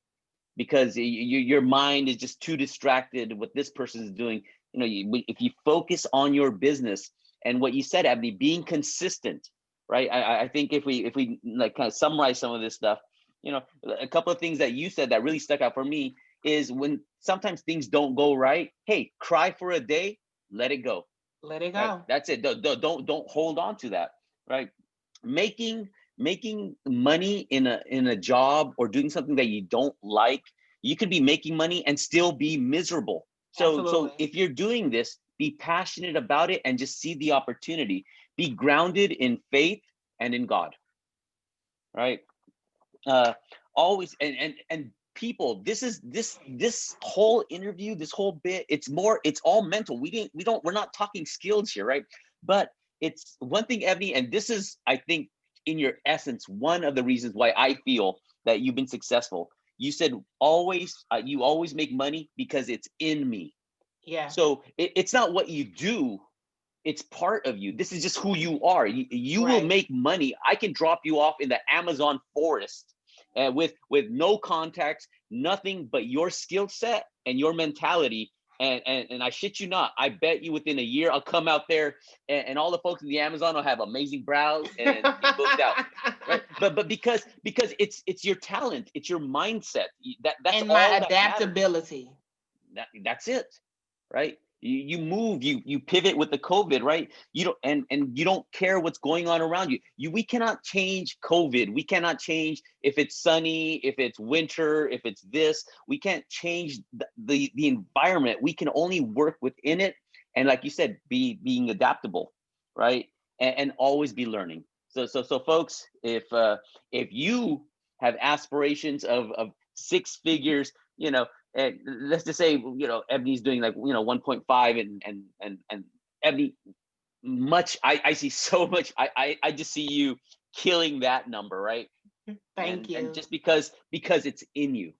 A: because your mind is just too distracted what this person is doing. You know, if you focus on your business and what you said, Ebony, being consistent, right? I think if we like kind of summarize some of this stuff, you know, a couple of things that you said that really stuck out for me is when sometimes things don't go right. Hey, cry for a day, let it go.
B: Let it
A: Right,
B: go.
A: that's it. Don't hold on to that. Right, making making money in a job or doing something that you don't like, you could be making money and still be miserable. So
B: Absolutely.
A: if you're doing this, be passionate about it and just see the opportunity. Be grounded in faith and in God. Right, uh always and people, this whole interview, this whole bit, it's all mental. We're not talking skills here, right? But it's one thing, Ebony, and this is, I think, in your essence, one of the reasons why I feel that you've been successful. You said always, you always make money because it's in me.
B: Yeah.
A: So it's not what you do, it's part of you. This is just who you are. You will
B: Right.
A: make money. I can drop you off in the Amazon forest with no context, nothing but your skill set and your mentality. And I shit you not, I bet you within a year I'll come out there and all the folks in the Amazon will have amazing brows and be booked out. Right. But because it's your talent, it's your mindset. That's
B: And my
A: all that matters.
B: adaptability.
A: That's it, right? You move, you pivot with the COVID, right? You don't, and you don't care what's going on around you. We cannot change COVID. We cannot change if it's sunny, if it's winter, if it's this. We can't change the environment. We can only work within it, and like you said, being adaptable, right? And always be learning. So folks, if you have aspirations of six figures, you know, and let's just say, Ebony's doing like, 1.5, and Ebony, I see so much. I just see you killing that number, right?
B: Thank
A: And
B: you.
A: just because it's in you,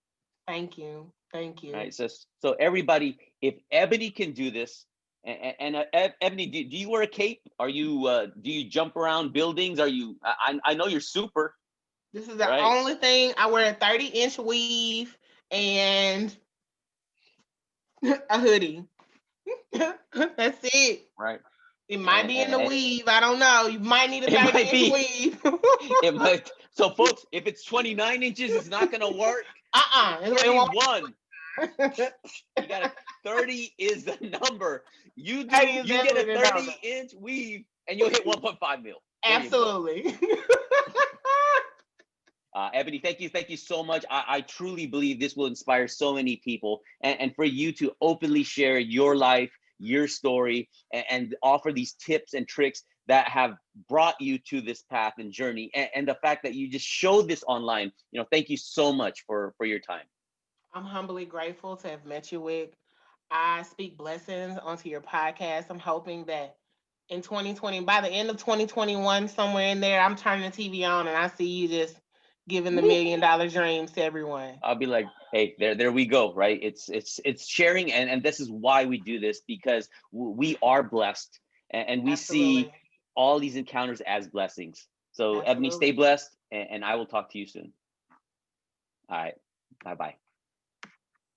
B: Thank you. Thank you.
A: right? So everybody, if Ebony can do this, and Ebony, do you wear a cape? Are you do you jump around buildings? Are you? I know you're super,
B: This is the
A: right?
B: only thing I wear, a 30-inch weave and a hoodie. That's it.
A: Right.
B: It might
A: And,
B: be in the
A: and
B: weave. I don't know. You might need a
A: it might
B: 30-inch
A: be.
B: weave.
A: It might. So, folks, if it's 29 inches, it's not going to work.
B: It won't.
A: 31. You got to, 30 is the number.
B: 30 is
A: You get a
B: definitely the number.
A: 30-inch weave and you'll hit 1.5 mil. There you go.
B: Absolutely.
A: Ebony, thank you so much. I truly believe this will inspire so many people, and for you to openly share your life, your story, and offer these tips and tricks that have brought you to this path and journey, and the fact that you just showed this online. Thank you so much for your time.
B: I'm humbly grateful to have met you, Wick. I speak blessings onto your podcast. I'm hoping that in 2020, by the end of 2021, somewhere in there, I'm turning the TV on and I see you just giving the $1 million dreams to everyone.
A: I'll be like, hey, there we go, right? It's sharing, and this is why we do this, because we are blessed, and we see
B: Absolutely.
A: all these encounters as blessings. So Ebony, stay
B: Absolutely.
A: blessed, and I will talk to you soon. All right, bye bye.